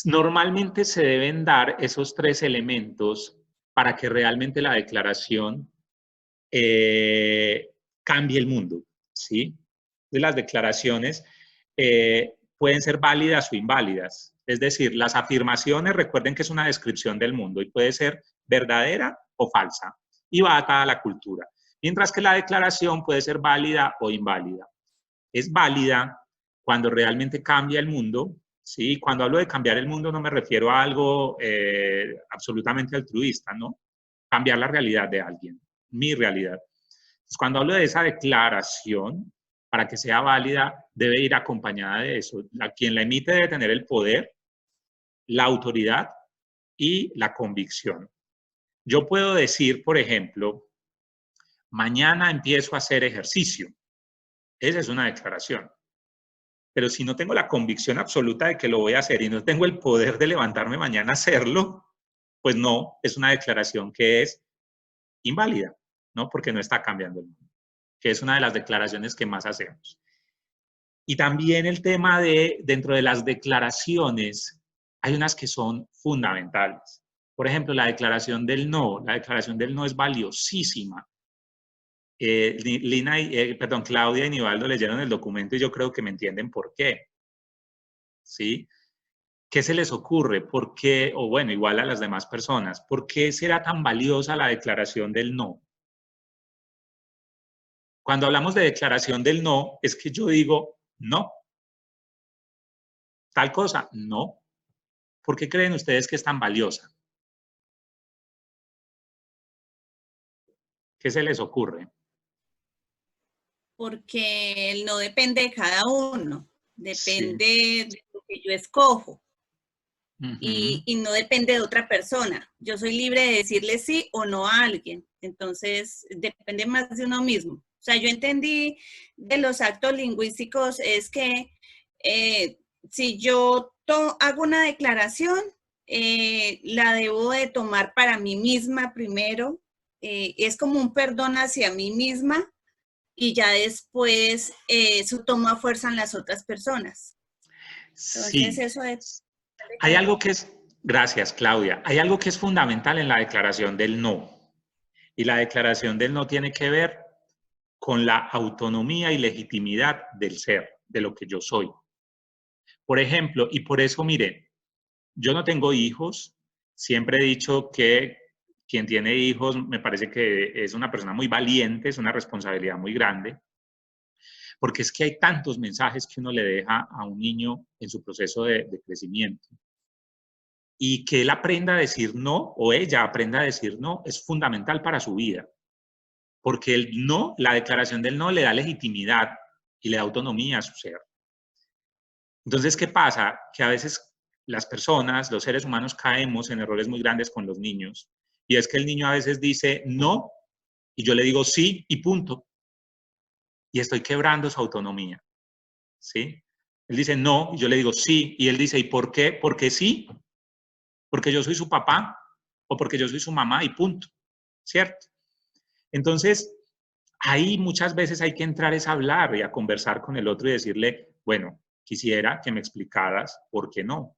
Normalmente se deben dar esos tres elementos para que realmente la declaración cambie el mundo, ¿sí? De las declaraciones pueden ser válidas o inválidas. Es decir, las afirmaciones, recuerden que es una descripción del mundo y puede ser verdadera o falsa y va atada a la cultura. Mientras que la declaración puede ser válida o inválida. Es válida cuando realmente cambia el mundo, ¿sí? Cuando hablo de cambiar el mundo no me refiero a algo absolutamente altruista, ¿no? Cambiar la realidad de alguien, mi realidad. Entonces, cuando hablo de esa declaración, para que sea válida, debe ir acompañada de eso. Quien la emite debe tener el poder, la autoridad y la convicción. Yo puedo decir, por ejemplo, mañana empiezo a hacer ejercicio. Esa es una declaración. Pero si no tengo la convicción absoluta de que lo voy a hacer y no tengo el poder de levantarme mañana a hacerlo, pues no, es una declaración que es inválida, ¿no? Porque no está cambiando el mundo, que es una de las declaraciones que más hacemos. Y también el tema de, dentro de las declaraciones, hay unas que son fundamentales. Por ejemplo, la declaración del no. La declaración del no es valiosísima. Claudia y Nivaldo leyeron el documento y yo creo que me entienden por qué. ¿Sí? ¿Qué se les ocurre? ¿Por qué? O bueno, igual a las demás personas. ¿Por qué será tan valiosa la declaración del no? Cuando hablamos de declaración del no, es que yo digo, No. Tal cosa, no. ¿Por qué creen ustedes que es tan valiosa? ¿Qué se les ocurre? Porque el no depende de cada uno, depende de lo que yo escojo. Y no depende de otra persona. Yo soy libre de decirle sí o no a alguien. Entonces, depende más de uno mismo. O sea, yo entendí de los actos lingüísticos es que si yo hago una declaración, la debo de tomar para mí misma primero. Es como un perdón hacia mí misma y ya después eso toma fuerza en las otras personas. Entonces, Sí. eso es... Hay algo que es, gracias Claudia, hay algo que es fundamental en la declaración del no. Y la declaración del no tiene que ver con la autonomía y legitimidad del ser, de lo que yo soy. Por ejemplo, y por eso, miren, yo no tengo hijos, siempre he dicho que quien tiene hijos me parece que es una persona muy valiente, es una responsabilidad muy grande, porque es que hay tantos mensajes que uno le deja a un niño en su proceso de crecimiento. Y que él aprenda a decir no, o ella aprenda a decir no, es fundamental para su vida. Porque el no, la declaración del no le da legitimidad y le da autonomía a su ser. Entonces, ¿qué pasa? Que a veces las personas, los seres humanos, caemos en errores muy grandes con los niños. Y es que el niño a veces dice no, y yo le digo sí, y punto. Y estoy quebrando su autonomía. ¿Sí? Él dice no, y yo le digo sí, y él dice, ¿y por qué? Porque sí. Porque yo soy su papá o porque yo soy su mamá y punto, ¿cierto? Entonces, ahí muchas veces hay que entrar es a hablar y a conversar con el otro y decirle, bueno, quisiera que me explicaras por qué no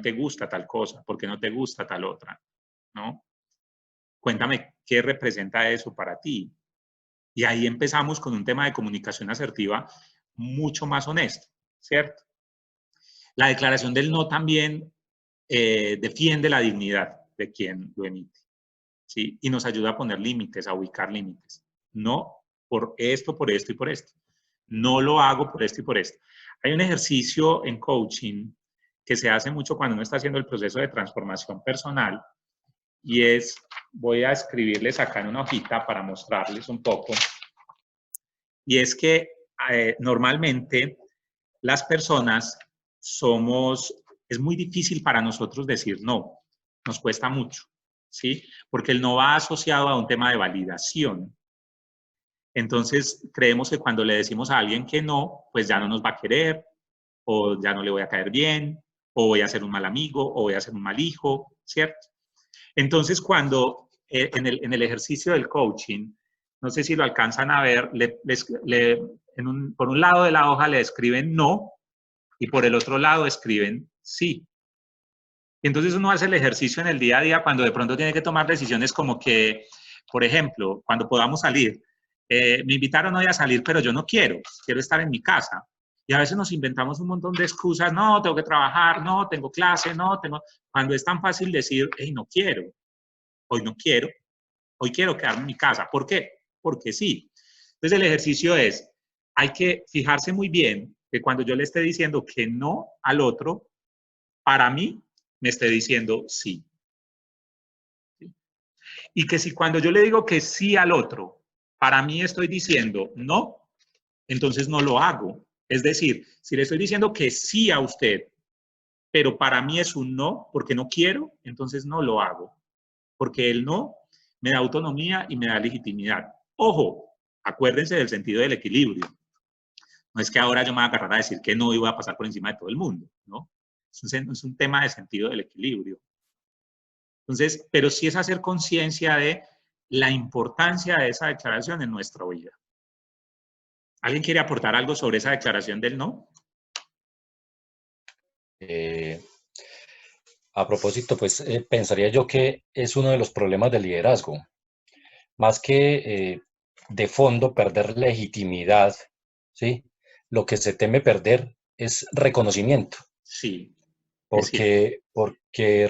te gusta tal cosa, por qué no te gusta tal otra, ¿no? Cuéntame qué representa eso para ti. Y ahí empezamos con un tema de comunicación asertiva mucho más honesto, ¿cierto? La declaración del no también defiende la dignidad de quien lo emite, ¿sí? Y nos ayuda a poner límites, a ubicar límites. No por esto y por esto. No lo hago por esto y por esto. Hay un ejercicio en coaching que se hace mucho cuando uno está haciendo el proceso de transformación personal y es, voy a escribirles acá en una hojita para mostrarles un poco, y es que normalmente las personas es muy difícil para nosotros decir no, nos cuesta mucho, ¿sí? Porque el no va asociado a un tema de validación. Entonces, creemos que cuando le decimos a alguien que no, pues ya no nos va a querer, o ya no le voy a caer bien, o voy a ser un mal amigo, o voy a ser un mal hijo, ¿cierto? Entonces, cuando en el ejercicio del coaching, no sé si lo alcanzan a ver, por un lado de la hoja le escriben no, y por el otro lado escriben sí. Y entonces uno hace el ejercicio en el día a día cuando de pronto tiene que tomar decisiones como que, por ejemplo, cuando podamos salir, me invitaron hoy a salir, pero yo no quiero estar en mi casa. Y a veces nos inventamos un montón de excusas, no, tengo que trabajar, no, tengo clase, no, cuando es tan fácil decir, hey, no quiero, hoy no quiero, hoy quiero quedarme en mi casa. ¿Por qué? Porque sí. Entonces el ejercicio es, hay que fijarse muy bien que cuando yo le esté diciendo que no al otro, para mí me esté diciendo sí. ¿Sí? Y que si cuando yo le digo que sí al otro, para mí estoy diciendo no, entonces no lo hago. Es decir, si le estoy diciendo que sí a usted, pero para mí es un no porque no quiero, entonces no lo hago. Porque el no me da autonomía y me da legitimidad. Ojo, acuérdense del sentido del equilibrio. No es que ahora yo me voy a agarrar a decir que no y voy a pasar por encima de todo el mundo, ¿no? Es un tema de sentido del equilibrio. Entonces, pero sí es hacer conciencia de la importancia de esa declaración en nuestra vida. ¿Alguien quiere aportar algo sobre esa declaración del no? A propósito, pues pensaría yo que es uno de los problemas del liderazgo. Más que de fondo perder legitimidad, ¿sí? Lo que se teme perder es reconocimiento. Sí. Porque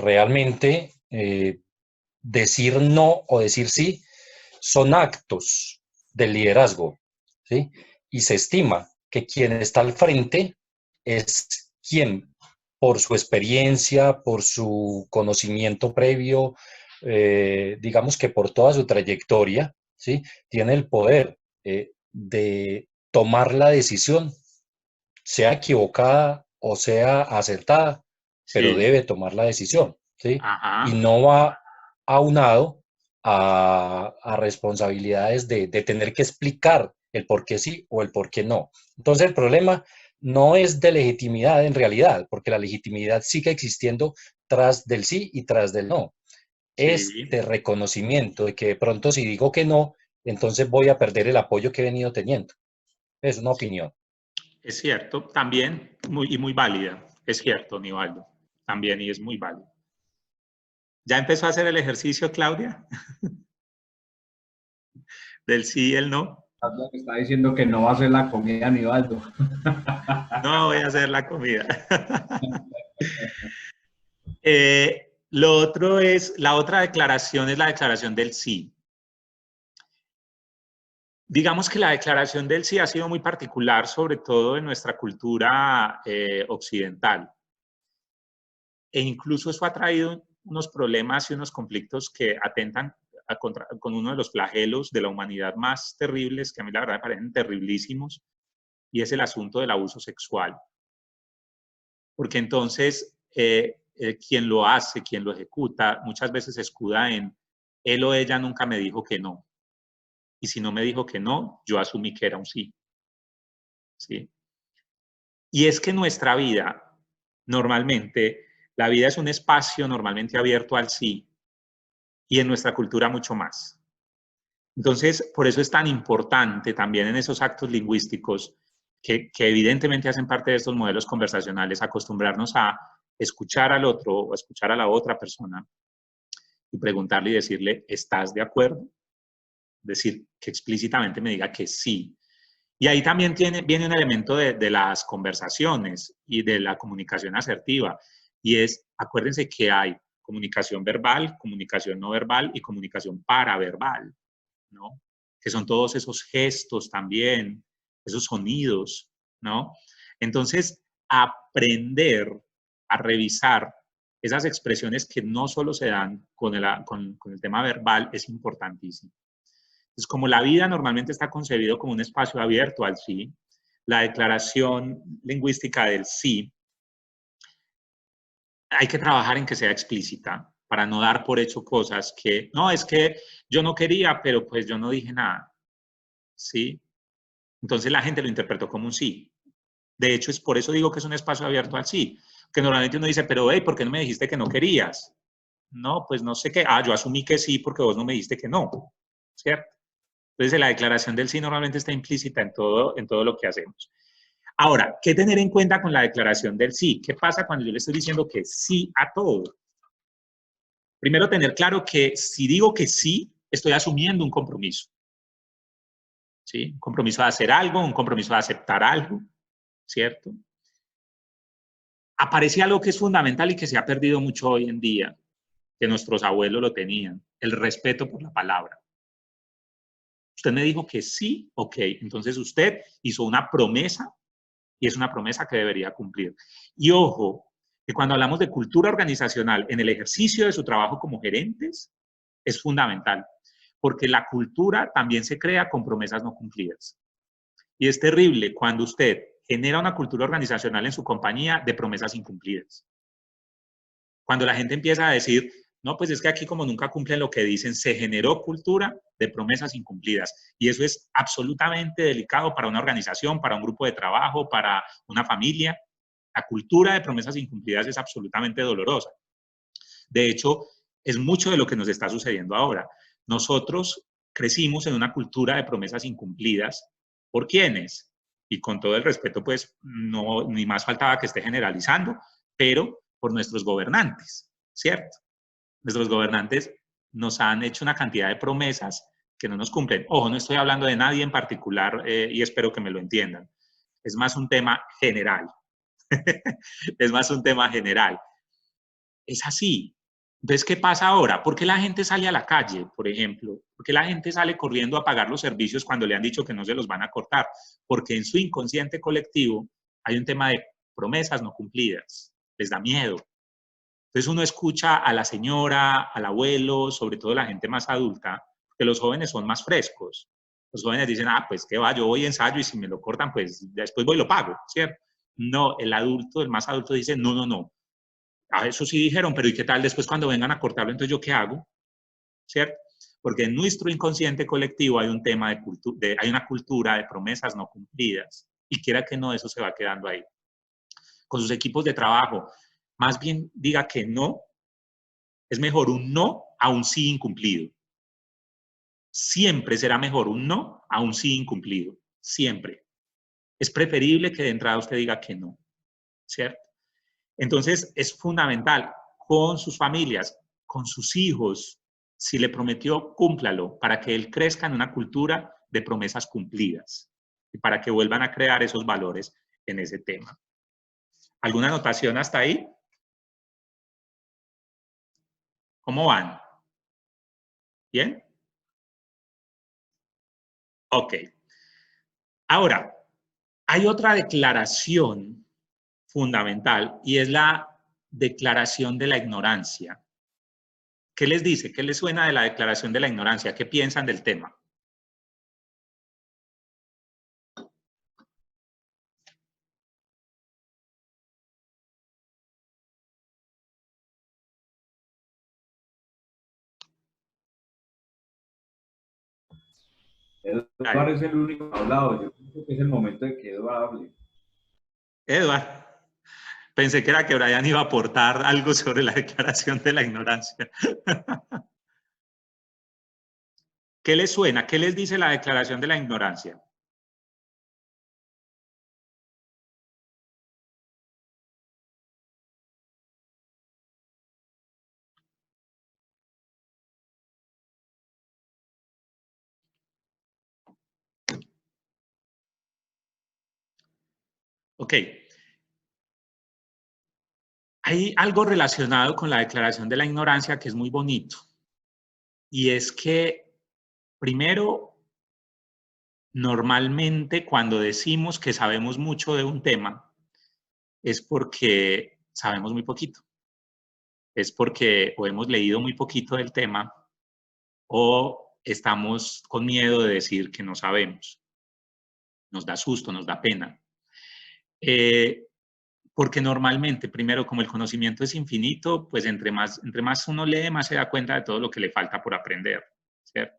realmente decir no o decir sí son actos del liderazgo, ¿sí? Y se estima que quien está al frente es quien, por su experiencia, por su conocimiento previo, digamos que por toda su trayectoria, ¿sí? Tiene el poder de tomar la decisión, sea equivocada o sea acertada, pero Sí. debe tomar la decisión, ¿sí? Y Ajá. no va aunado a responsabilidades de tener que explicar el por qué sí o el por qué no. Entonces el problema no es de legitimidad en realidad, porque la legitimidad sigue existiendo tras del sí y tras del no. Es Sí. de reconocimiento de que de pronto si digo que no, entonces voy a perder el apoyo que he venido teniendo. Es una opinión. Es cierto, también, muy válida. Es cierto, Nivaldo. También, y es muy válido. ¿Ya empezó a hacer el ejercicio, Claudia? Del sí y el no. Me está diciendo que no va a hacer la comida, Nivaldo. No voy a hacer la comida. Lo otro es, la otra declaración es la declaración del sí. Digamos que la declaración del sí ha sido muy particular, sobre todo en nuestra cultura occidental. E incluso eso ha traído unos problemas y unos conflictos que atentan con uno de los flagelos de la humanidad más terribles, que a mí la verdad me parecen terriblísimos, y es el asunto del abuso sexual. Porque entonces quien lo hace, quien lo ejecuta, muchas veces se escuda en él o ella nunca me dijo que no. Y si no me dijo que no, yo asumí que era un sí. ¿Sí? Y es que nuestra vida, normalmente, la vida es un espacio normalmente abierto al sí, y en nuestra cultura mucho más. Entonces, por eso es tan importante también en esos actos lingüísticos que evidentemente hacen parte de estos modelos conversacionales, acostumbrarnos a escuchar al otro o a escuchar a la otra persona y preguntarle y decirle, ¿estás de acuerdo? Decir, que explícitamente me diga que sí. Y ahí también viene un elemento de las conversaciones y de la comunicación asertiva. Y es, acuérdense que hay comunicación verbal, comunicación no verbal y comunicación paraverbal, ¿no? Que son todos esos gestos también, esos sonidos, ¿no? Entonces, aprender a revisar esas expresiones que no solo se dan con el tema verbal es importantísimo. Entonces, como la vida normalmente está concebido como un espacio abierto al sí, la declaración lingüística del sí, hay que trabajar en que sea explícita para no dar por hecho cosas que, no, es que yo no quería, pero pues yo no dije nada, ¿sí? Entonces la gente lo interpretó como un sí. De hecho, es por eso digo que es un espacio abierto al sí, que normalmente uno dice, pero hey, ¿por qué no me dijiste que no querías? No, pues no sé qué, yo asumí que sí porque vos no me dijiste que no, ¿cierto? Entonces, la declaración del sí normalmente está implícita en todo lo que hacemos. Ahora, ¿qué tener en cuenta con la declaración del sí? ¿Qué pasa cuando yo le estoy diciendo que sí a todo? Primero, tener claro que si digo que sí, estoy asumiendo un compromiso. ¿Sí? Un compromiso de hacer algo, un compromiso de aceptar algo, ¿cierto? Aparece algo que es fundamental y que se ha perdido mucho hoy en día, que nuestros abuelos lo tenían, el respeto por la palabra. Usted me dijo que sí, ok, entonces usted hizo una promesa y es una promesa que debería cumplir. Y ojo, que cuando hablamos de cultura organizacional en el ejercicio de su trabajo como gerentes, es fundamental, porque la cultura también se crea con promesas no cumplidas. Y es terrible cuando usted genera una cultura organizacional en su compañía de promesas incumplidas. Cuando la gente empieza a decir, no, pues es que aquí como nunca cumplen lo que dicen, se generó cultura de promesas incumplidas. Y eso es absolutamente delicado para una organización, para un grupo de trabajo, para una familia. La cultura de promesas incumplidas es absolutamente dolorosa. De hecho, es mucho de lo que nos está sucediendo ahora. Nosotros crecimos en una cultura de promesas incumplidas. ¿Por quiénes? Y con todo el respeto, pues, no, ni más faltaba que esté generalizando, pero por nuestros gobernantes, ¿cierto? Nuestros gobernantes nos han hecho una cantidad de promesas que no nos cumplen. Ojo, no estoy hablando de nadie en particular y espero que me lo entiendan. Es más un tema general. Es más un tema general. Es así. Entonces, ¿qué pasa ahora? ¿Por qué la gente sale a la calle, por ejemplo? Porque la gente sale corriendo a pagar los servicios cuando le han dicho que no se los van a cortar, porque en su inconsciente colectivo hay un tema de promesas no cumplidas, les da miedo. Entonces uno escucha a la señora, al abuelo, sobre todo la gente más adulta, que los jóvenes son más frescos. Los jóvenes dicen, ah, pues qué va, yo voy ensayo y si me lo cortan, pues después voy y lo pago, ¿cierto? No, el adulto, el más adulto dice, no, no, no. A eso sí dijeron, pero ¿y qué tal después cuando vengan a cortarlo? Entonces, ¿yo qué hago? ¿Cierto? Porque en nuestro inconsciente colectivo hay un tema hay una cultura de promesas no cumplidas y quiera que no, eso se va quedando ahí. Con sus equipos de trabajo, más bien diga que no, es mejor un no a un sí incumplido. Siempre será mejor un no a un sí incumplido, siempre. Es preferible que de entrada usted diga que no, ¿cierto? Entonces, es fundamental con sus familias, con sus hijos, si le prometió, cúmplalo, para que él crezca en una cultura de promesas cumplidas y para que vuelvan a crear esos valores en ese tema. ¿Alguna anotación hasta ahí? ¿Cómo van? ¿Bien? Ok. Ahora, hay otra declaración fundamental y es la declaración de la ignorancia. ¿Qué les dice? ¿Qué les suena de la declaración de la ignorancia? ¿Qué piensan del tema? Eduardo es el único que ha hablado. Yo creo que es el momento de que Eduardo hable. Eduardo, pensé que era que Brian iba a aportar algo sobre la declaración de la ignorancia. ¿Qué les suena? ¿Qué les dice la declaración de la ignorancia? Ok. Hay algo relacionado con la declaración de la ignorancia que es muy bonito. Y es que, primero, normalmente cuando decimos que sabemos mucho de un tema, es porque sabemos muy poquito. Es porque o hemos leído muy poquito del tema o estamos con miedo de decir que no sabemos. Nos da susto, nos da pena. Porque normalmente, primero, como el conocimiento es infinito, pues entre más uno lee, más se da cuenta de todo lo que le falta por aprender, ¿cierto?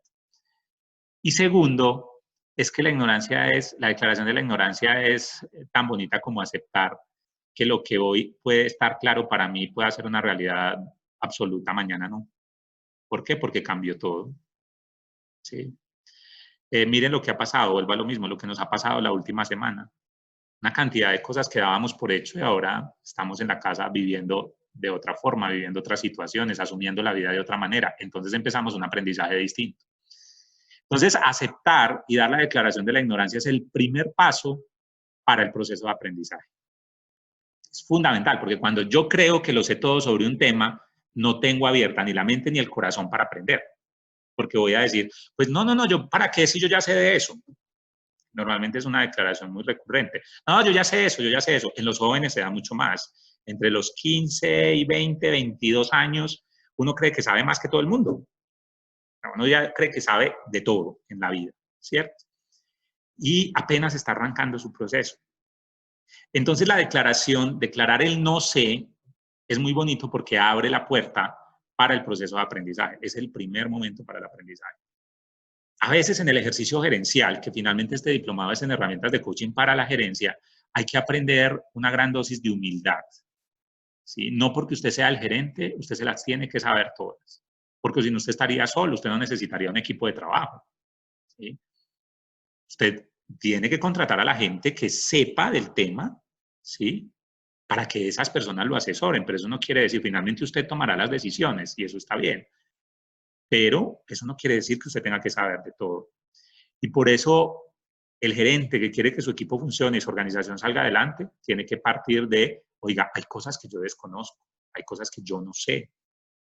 Y segundo, es que la declaración de la ignorancia es tan bonita como aceptar que lo que hoy puede estar claro para mí puede ser una realidad absoluta, mañana no. ¿Por qué? Porque cambió todo, ¿sí? Miren lo que ha pasado, vuelvo a lo mismo, lo que nos ha pasado la última semana. Una cantidad de cosas que dábamos por hecho y ahora estamos en la casa viviendo de otra forma, viviendo otras situaciones, asumiendo la vida de otra manera. Entonces empezamos un aprendizaje distinto. Entonces, aceptar y dar la declaración de la ignorancia es el primer paso para el proceso de aprendizaje. Es fundamental, porque cuando yo creo que lo sé todo sobre un tema, no tengo abierta ni la mente ni el corazón para aprender. Porque voy a decir, pues no, yo, ¿para qué si yo ya sé de eso? Normalmente es una declaración muy recurrente. No, yo ya sé eso, yo ya sé eso. En los jóvenes se da mucho más. Entre los 15 y 20, 22 años, uno cree que sabe más que todo el mundo. Uno ya cree que sabe de todo en la vida, ¿cierto? Y apenas está arrancando su proceso. Entonces la declarar el no sé, es muy bonito porque abre la puerta para el proceso de aprendizaje. Es el primer momento para el aprendizaje. A veces en el ejercicio gerencial, que finalmente este diplomado es en herramientas de coaching para la gerencia, hay que aprender una gran dosis de humildad, ¿sí? No porque usted sea el gerente, usted se las tiene que saber todas. Porque si no, usted estaría solo, usted no necesitaría un equipo de trabajo, ¿sí? Usted tiene que contratar a la gente que sepa del tema, ¿sí? Para que esas personas lo asesoren, pero eso no quiere decir, finalmente usted tomará las decisiones y eso está bien. Pero eso no quiere decir que usted tenga que saber de todo. Y por eso el gerente que quiere que su equipo funcione y su organización salga adelante, tiene que partir de, oiga, hay cosas que yo desconozco, hay cosas que yo no sé.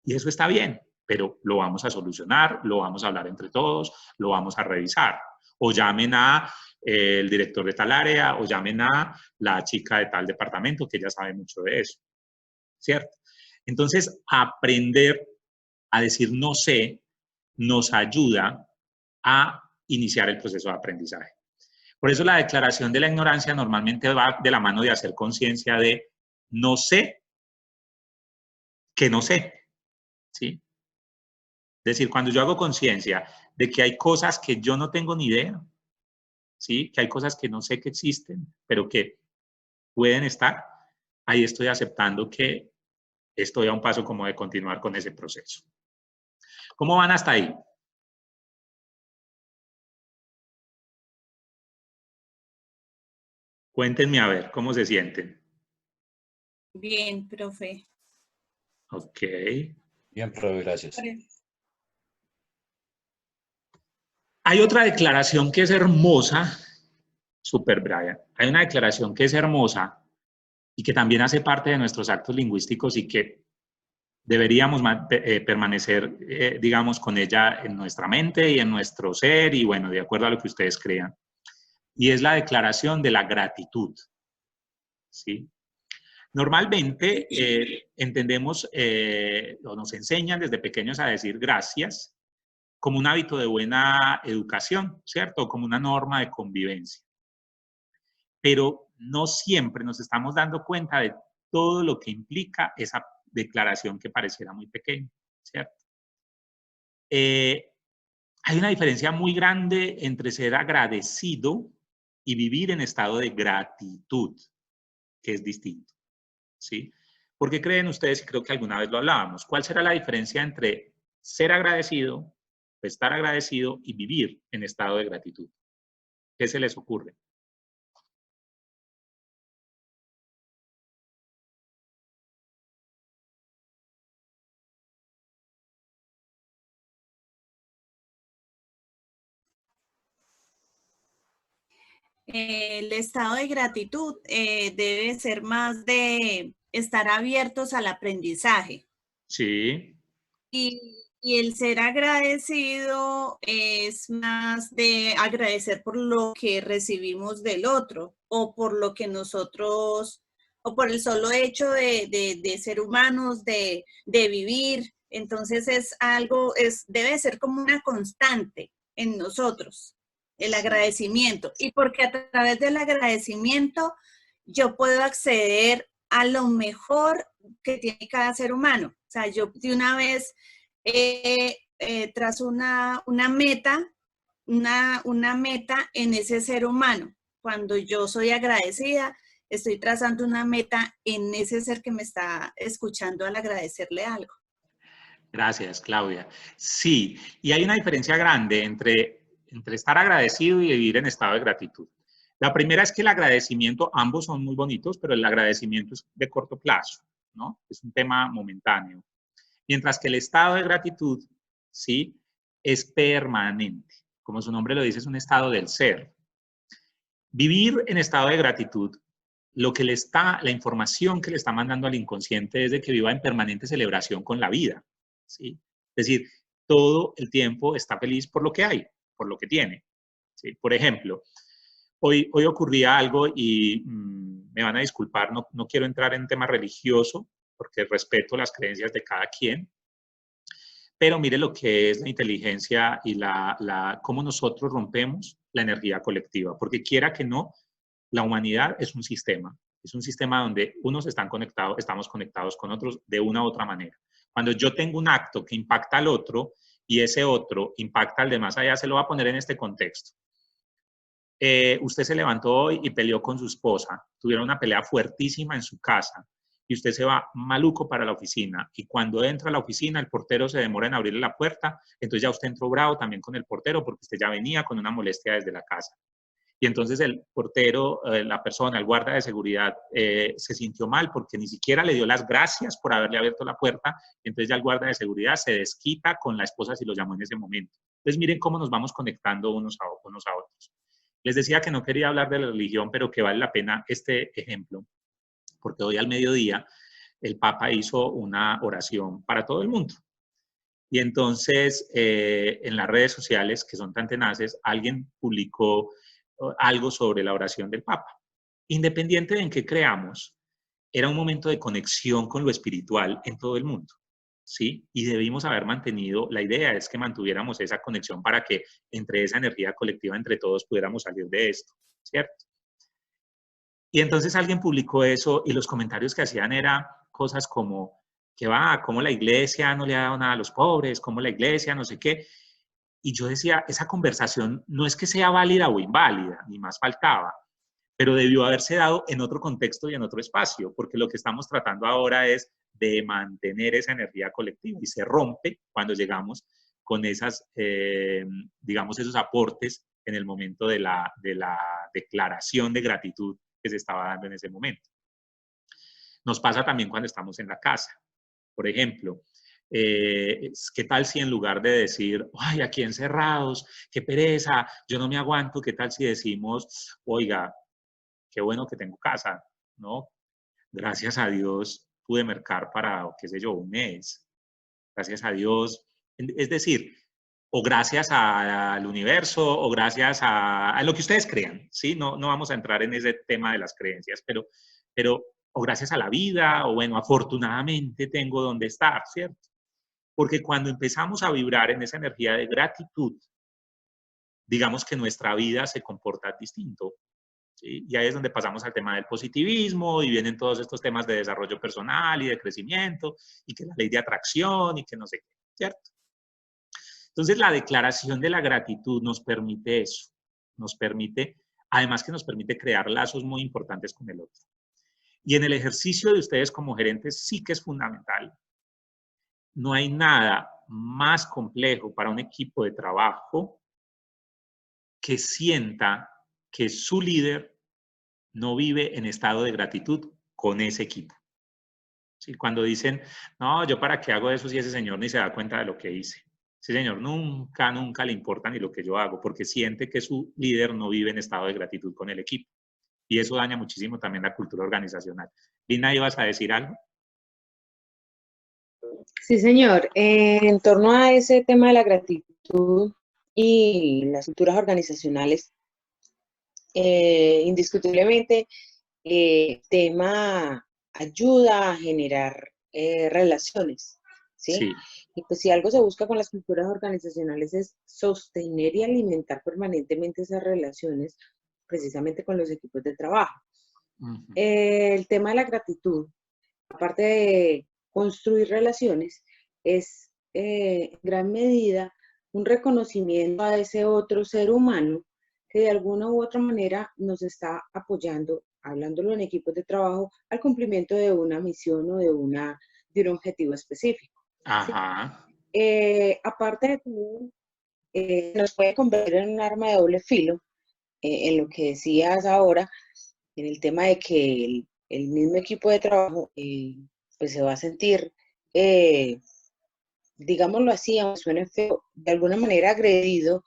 Y eso está bien. pero lo vamos a solucionar, lo vamos a hablar entre todos, lo vamos a revisar. O llamen a el director de tal área, o llamen a la chica de tal departamento, que ya sabe mucho de eso, ¿cierto? Entonces, aprender a decir no sé nos ayuda a iniciar el proceso de aprendizaje. Por eso la declaración de la ignorancia normalmente va de la mano de hacer conciencia de no sé que no sé, ¿sí? Es decir, cuando yo hago conciencia de que hay cosas que yo no tengo ni idea, ¿sí? Que hay cosas que no sé que existen, pero que pueden estar, ahí estoy aceptando que estoy a un paso como de continuar con ese proceso. ¿Cómo van hasta ahí? Cuéntenme a ver, ¿cómo se sienten? Bien, profe. Ok. Bien, profe, gracias. Hay otra declaración que es hermosa, super Brian. Hay una declaración que es hermosa y que también hace parte de nuestros actos lingüísticos y que deberíamos permanecer, digamos, con ella en nuestra mente y en nuestro ser y, bueno, de acuerdo a lo que ustedes crean. Y es la declaración de la gratitud, ¿sí? Normalmente entendemos o nos enseñan desde pequeños a decir gracias como un hábito de buena educación, ¿cierto? Como una norma de convivencia. Pero no siempre nos estamos dando cuenta de todo lo que implica esa declaración que pareciera muy pequeña, ¿cierto? Hay una diferencia muy grande entre ser agradecido y vivir en estado de gratitud, que es distinto, ¿sí? ¿Por qué creen ustedes, y creo que alguna vez lo hablábamos, cuál será la diferencia entre ser agradecido, estar agradecido y vivir en estado de gratitud? ¿Qué se les ocurre? El estado de gratitud debe ser más de estar abiertos al aprendizaje. Sí. Y el ser agradecido es más de agradecer por lo que recibimos del otro o por lo que nosotros, o por el solo hecho de ser humanos, de vivir. Entonces es algo, debe ser como una constante en nosotros, el agradecimiento. Y porque a través del agradecimiento yo puedo acceder a lo mejor que tiene cada ser humano. O sea, yo de una vez trazo una meta, una meta en ese ser humano. Cuando yo soy agradecida, estoy trazando una meta en ese ser que me está escuchando al agradecerle algo. Gracias, Claudia. Sí, y hay una diferencia grande entre estar agradecido y vivir en estado de gratitud. La primera es que el agradecimiento, ambos son muy bonitos, pero el agradecimiento es de corto plazo, ¿no? Es un tema momentáneo. Mientras que el estado de gratitud, ¿sí? Es permanente. Como su nombre lo dice, es un estado del ser. Vivir en estado de gratitud, la información que le está mandando al inconsciente es de que viva en permanente celebración con la vida, ¿sí? Es decir, todo el tiempo está feliz por lo que hay, por lo que tiene, ¿sí? Por ejemplo, hoy ocurría algo y me van a disculpar, no quiero entrar en tema religioso porque respeto las creencias de cada quien, pero mire lo que es la inteligencia y cómo nosotros rompemos la energía colectiva, porque quiera que no, la humanidad es un sistema donde unos están conectados, estamos conectados con otros de una u otra manera. Cuando yo tengo un acto que impacta al otro y ese otro impacta al de más allá, se lo voy a poner en este contexto. Usted se levantó hoy y peleó con su esposa, tuvieron una pelea fuertísima en su casa y usted se va maluco para la oficina y cuando entra a la oficina el portero se demora en abrirle la puerta, entonces ya usted entró bravo también con el portero porque usted ya venía con una molestia desde la casa. Y entonces el portero, la persona, el guarda de seguridad, se sintió mal porque ni siquiera le dio las gracias por haberle abierto la puerta. Entonces ya el guarda de seguridad se desquita con la esposa si lo llamó en ese momento. Entonces miren cómo nos vamos conectando unos a otros. Les decía que no quería hablar de la religión, pero que vale la pena este ejemplo, porque hoy al mediodía el Papa hizo una oración para todo el mundo. Y entonces, en las redes sociales, que son tan tenaces, alguien publicó algo sobre la oración del Papa. Independiente de en qué creamos, era un momento de conexión con lo espiritual en todo el mundo, ¿sí? Y debimos haber mantenido, la idea es que mantuviéramos esa conexión para que entre esa energía colectiva, entre todos, pudiéramos salir de esto, ¿cierto? Y entonces alguien publicó eso y los comentarios que hacían eran cosas como, que va, cómo la iglesia no le ha dado nada a los pobres, cómo la iglesia no sé qué. Y yo decía, esa conversación no es que sea válida o inválida, ni más faltaba, pero debió haberse dado en otro contexto y en otro espacio, porque lo que estamos tratando ahora es de mantener esa energía colectiva y se rompe cuando llegamos con esas, digamos, esos aportes en el momento de la declaración de gratitud que se estaba dando en ese momento. Nos pasa también cuando estamos en la casa. Por ejemplo, ¿qué tal si en lugar de decir, ay, aquí encerrados, qué pereza, yo no me aguanto, qué tal si decimos, oiga, qué bueno que tengo casa, ¿no? Gracias a Dios pude mercar para, qué sé yo, un mes. Gracias a Dios. Es decir, o gracias al universo, o gracias a lo que ustedes crean, ¿sí? No vamos a entrar en ese tema de las creencias, pero o gracias a la vida, o bueno, afortunadamente tengo donde estar, ¿cierto? Porque cuando empezamos a vibrar en esa energía de gratitud, digamos que nuestra vida se comporta distinto, ¿sí? Y ahí es donde pasamos al tema del positivismo y vienen todos estos temas de desarrollo personal y de crecimiento y que la ley de atracción y que no sé qué, ¿cierto? Entonces, la declaración de la gratitud nos permite eso, nos permite, además que nos permite crear lazos muy importantes con el otro. Y en el ejercicio de ustedes como gerentes sí que es fundamental. No hay nada más complejo para un equipo de trabajo que sienta que su líder no vive en estado de gratitud con ese equipo. ¿Sí? Cuando dicen, no, yo para qué hago eso si ese señor ni se da cuenta de lo que hice. Ese señor nunca le importa ni lo que yo hago, porque siente que su líder no vive en estado de gratitud con el equipo. Y eso daña muchísimo también la cultura organizacional. Lina, ¿ibas a decir algo? Sí, señor. En torno a ese tema de la gratitud y las culturas organizacionales, indiscutiblemente, tema ayuda a generar relaciones, ¿sí? Sí. Y pues si algo se busca con las culturas organizacionales es sostener y alimentar permanentemente esas relaciones, precisamente con los equipos de trabajo. El tema de la gratitud, aparte de construir relaciones, es en gran medida un reconocimiento a ese otro ser humano que de alguna u otra manera nos está apoyando, hablándolo en equipos de trabajo, al cumplimiento de una misión o de un objetivo específico. Ajá. ¿Sí? Aparte de todo, nos puede convertir en un arma de doble filo, en lo que decías ahora, en el tema de que el mismo equipo de trabajo pues se va a sentir, digámoslo así, aunque suene feo, de alguna manera agredido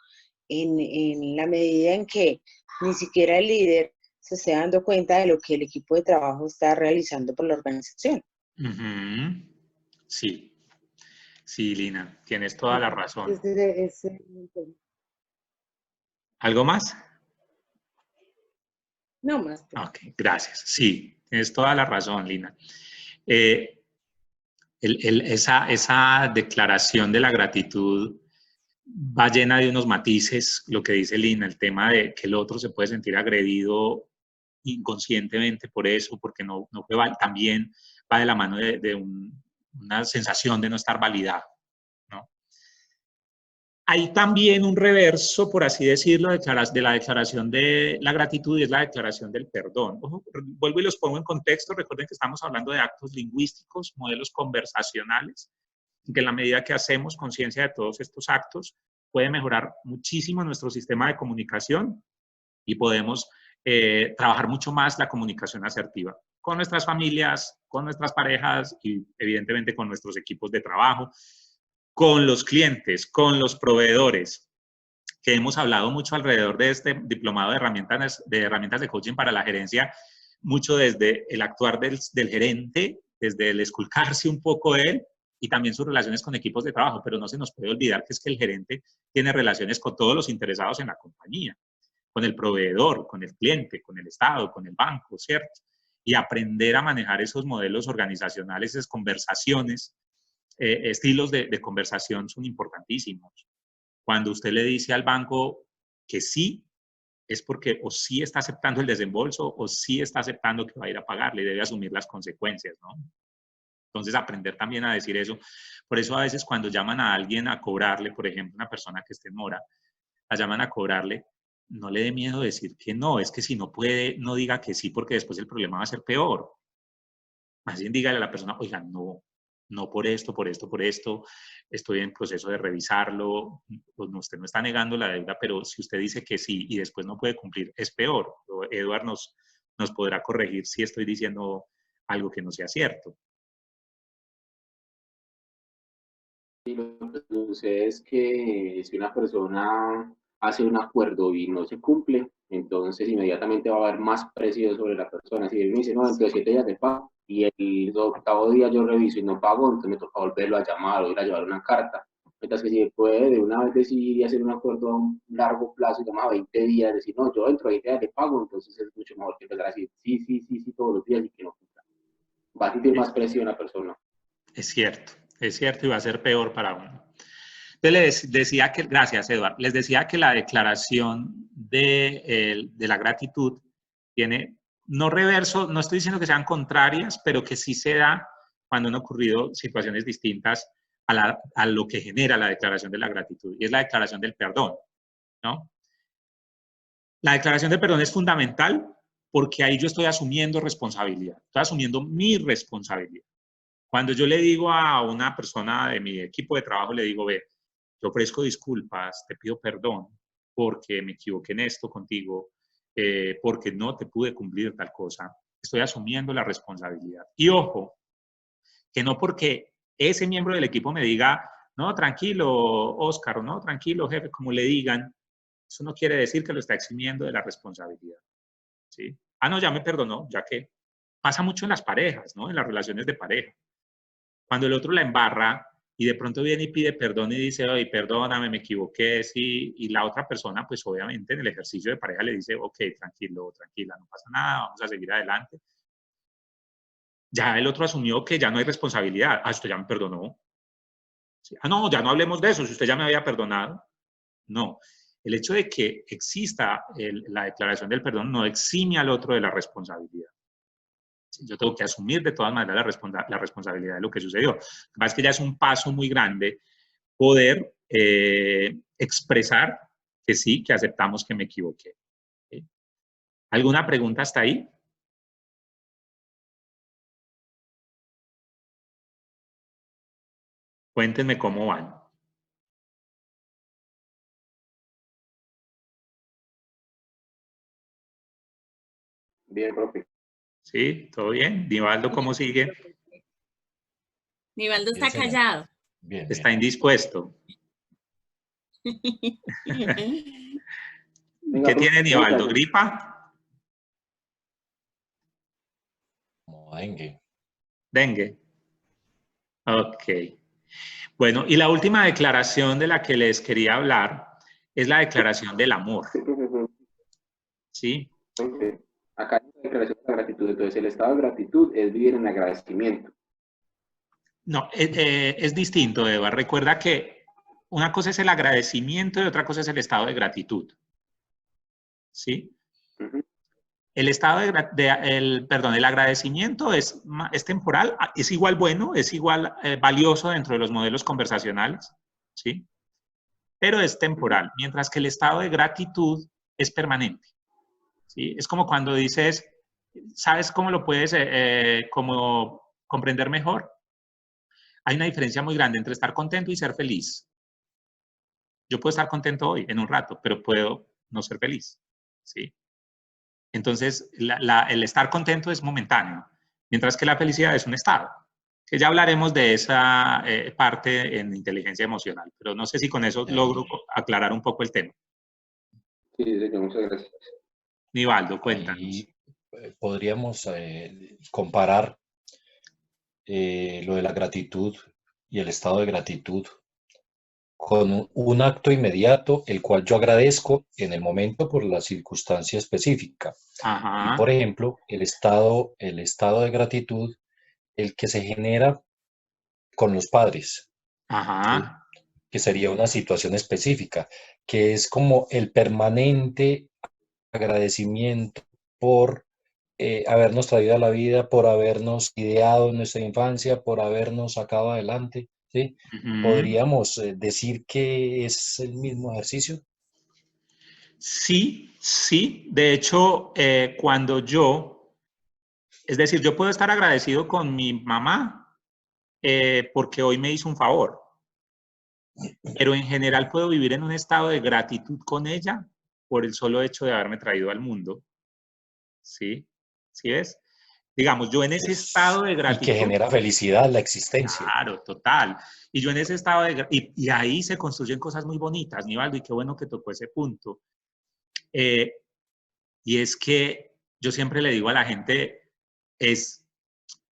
en la medida en que ni siquiera el líder se esté dando cuenta de lo que el equipo de trabajo está realizando por la organización. Sí, sí, Lina, tienes toda la razón. ¿Algo más? No más. Ok, gracias. Sí, tienes toda la razón, Lina. Esa declaración de la gratitud va llena de unos matices, lo que dice Lina, el tema de que el otro se puede sentir agredido inconscientemente por eso, porque no fue, también va de la mano de una sensación de no estar validado, ¿no? Hay también un reverso, por así decirlo, de la declaración de la gratitud y es la declaración del perdón. Ojo, vuelvo y los pongo en contexto. Recuerden que estamos hablando de actos lingüísticos, modelos conversacionales, que en la medida que hacemos conciencia de todos estos actos, puede mejorar muchísimo nuestro sistema de comunicación y podemos trabajar mucho más la comunicación asertiva con nuestras familias, con nuestras parejas y evidentemente con nuestros equipos de trabajo, con los clientes, con los proveedores, que hemos hablado mucho alrededor de este diplomado de herramientas de coaching para la gerencia, mucho desde el actuar del gerente, desde el esculcarse un poco de él, y también sus relaciones con equipos de trabajo, pero no se nos puede olvidar que es que el gerente tiene relaciones con todos los interesados en la compañía, con el proveedor, con el cliente, con el Estado, con el banco, ¿cierto? Y aprender a manejar esos modelos organizacionales, esas conversaciones, estilos de conversación son importantísimos. Cuando usted le dice al banco que sí, es porque o sí está aceptando el desembolso o sí está aceptando que va a ir a pagarle y debe asumir las consecuencias, ¿no? Entonces, aprender también a decir eso. Por eso a veces cuando llaman a alguien a cobrarle, por ejemplo, una persona que esté en mora, la llaman a cobrarle, no le dé miedo decir que no, es que si no puede, no diga que sí, porque después el problema va a ser peor. Más bien dígale a la persona, oiga, no, no por esto, por esto, por esto, estoy en proceso de revisarlo, pues no, usted no está negando la deuda, pero si usted dice que sí y después no puede cumplir, es peor. Eduard nos podrá corregir si estoy diciendo algo que no sea cierto. Y lo que sucede es que si una persona hace un acuerdo y no se cumple, entonces inmediatamente va a haber más presión sobre la persona. Si él me dice, no, dentro de 7 días te pago, y el 8º día yo reviso y no pago, entonces me toca volverlo a llamar o ir a llevar una carta. Mientras que si puede de una vez decidir y hacer un acuerdo a un largo plazo, digamos a 20 días, decir, no, yo dentro de 20 días te pago, entonces es mucho mejor que empezar a decir, sí, sí, sí, sí, todos los días y que no cumpla. Va a sentir más presión a la persona. Es cierto y va a ser peor para uno. Entonces les decía que, gracias Eduard, les decía que la declaración de la gratitud tiene, no reverso, no estoy diciendo que sean contrarias, pero que sí se da cuando han ocurrido situaciones distintas a lo que genera la declaración de la gratitud, y es la declaración del perdón, ¿no? La declaración del perdón es fundamental porque ahí yo estoy asumiendo responsabilidad, estoy asumiendo mi responsabilidad. Cuando yo le digo a una persona de mi equipo de trabajo, le digo, ve, te ofrezco disculpas, te pido perdón porque me equivoqué en esto contigo, porque no te pude cumplir tal cosa. Estoy asumiendo la responsabilidad. Y ojo, que no porque ese miembro del equipo me diga, no, tranquilo, Oscar, o no, tranquilo, jefe, como le digan, eso no quiere decir que lo está eximiendo de la responsabilidad. ¿Sí? Ah, no, ya me perdonó, ya que pasa mucho en las parejas, ¿no? En las relaciones de pareja. Cuando el otro la embarra y de pronto viene y pide perdón y dice, oye, perdóname, me equivoqué, sí, y la otra persona, pues obviamente en el ejercicio de pareja le dice, ok, tranquilo, tranquila, no pasa nada, vamos a seguir adelante. Ya el otro asumió que ya no hay responsabilidad. Ah, usted ya me perdonó. Sí. Ah, no, ya no hablemos de eso, si usted ya me había perdonado. No. El hecho de que exista la declaración del perdón no exime al otro de la responsabilidad. Yo tengo que asumir de todas maneras la responsabilidad de lo que sucedió. Lo que pasa es que ya es un paso muy grande poder expresar que sí, que aceptamos que me equivoqué. ¿Sí? ¿Alguna pregunta hasta ahí? Cuéntenme cómo van. Bien, profe. ¿Sí? ¿Todo bien? Nivaldo, ¿cómo sigue? Nivaldo está callado. Bien, bien. Está indispuesto. ¿Qué tiene Nivaldo? ¿Gripa? Como dengue. Dengue. Ok. Bueno, y la última declaración de la que les quería hablar es la declaración del amor. Sí, profesor. ¿Sí? Acá hay una declaración de gratitud. Entonces, el estado de gratitud es vivir en agradecimiento. No, es distinto, Eva. Recuerda que una cosa es el agradecimiento y otra cosa es el estado de gratitud. ¿Sí? El estado el agradecimiento es temporal, es igual bueno, es igual valioso dentro de los modelos conversacionales, ¿sí? Pero es temporal, mientras que el estado de gratitud es permanente, ¿sí? Es como cuando dices, ¿sabes cómo lo puedes como comprender mejor? Hay una diferencia muy grande entre estar contento y ser feliz. Yo puedo estar contento hoy, en un rato, pero puedo no ser feliz, ¿sí? Entonces, el estar contento es momentáneo, mientras que la felicidad es un estado. Que ya hablaremos de esa parte en inteligencia emocional, pero no sé si con eso logro aclarar un poco el tema. Sí, señor, muchas gracias. Nivaldo, cuéntanos. Ahí podríamos comparar lo de la gratitud y el estado de gratitud con un acto inmediato, el cual yo agradezco en el momento por la circunstancia específica. Y, por ejemplo, el estado de gratitud, el que se genera con los padres, ¿sí? Que sería una situación específica, que es como el permanente agradecimiento por habernos traído a la vida, por habernos ideado en nuestra infancia, por habernos sacado adelante, ¿sí? ¿Podríamos decir que es el mismo ejercicio? Sí, sí. De hecho, cuando es decir, yo puedo estar agradecido con mi mamá porque hoy me hizo un favor, pero en general puedo vivir en un estado de gratitud con ella por el solo hecho de haberme traído al mundo. ¿Sí? ¿Sí ves? Digamos, yo en ese estado de gratitud... Y que genera felicidad la existencia. Claro, total. Y yo en ese estado de... Y ahí se construyen cosas muy bonitas, Nivaldo, y qué bueno que tocó ese punto. Y es que yo siempre le digo a la gente, es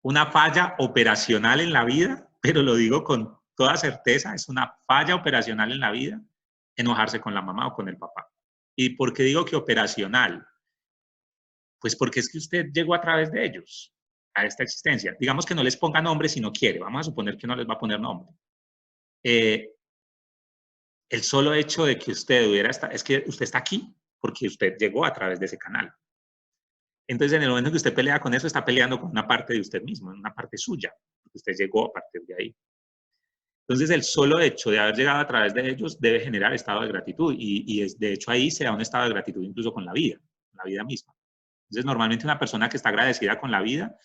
una falla operacional en la vida, pero lo digo con toda certeza, es una falla operacional en la vida enojarse con la mamá o con el papá. ¿Y por qué digo que operacional? Pues porque es que usted llegó a través de ellos a esta existencia. Digamos que no les ponga nombre si no quiere. Vamos a suponer que no les va a poner nombre. El solo hecho de que usted es que usted está aquí porque usted llegó a través de ese canal. Entonces, en el momento que usted pelea con eso, está peleando con una parte de usted mismo, una parte suya, porque usted llegó a partir de ahí. Entonces, el solo hecho de haber llegado a través de ellos debe generar estado de gratitud. De hecho, ahí se da un estado de gratitud incluso con la vida misma. Entonces, normalmente una persona que está agradecida con la vida,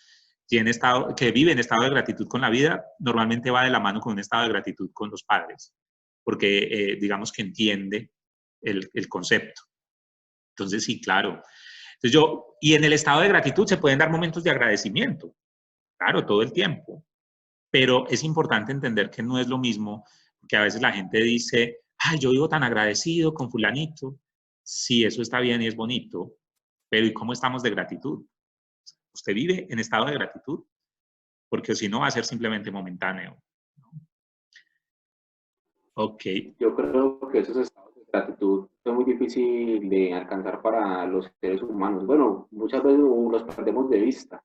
que vive en estado de gratitud con la vida, normalmente va de la mano con un estado de gratitud con los padres, porque digamos que entiende el concepto. Entonces, sí, claro. Entonces y en el estado de gratitud se pueden dar momentos de agradecimiento, claro, todo el tiempo, pero es importante entender que no es lo mismo, porque a veces la gente dice, ay, yo vivo tan agradecido con fulanito. Sí, eso está bien y es bonito, pero ¿y cómo estamos de gratitud? ¿Usted vive en estado de gratitud? Porque si no va a ser simplemente momentáneo. Ok. Yo creo que esos estados de gratitud son muy difíciles de alcanzar para los seres humanos. Bueno, muchas veces los perdemos de vista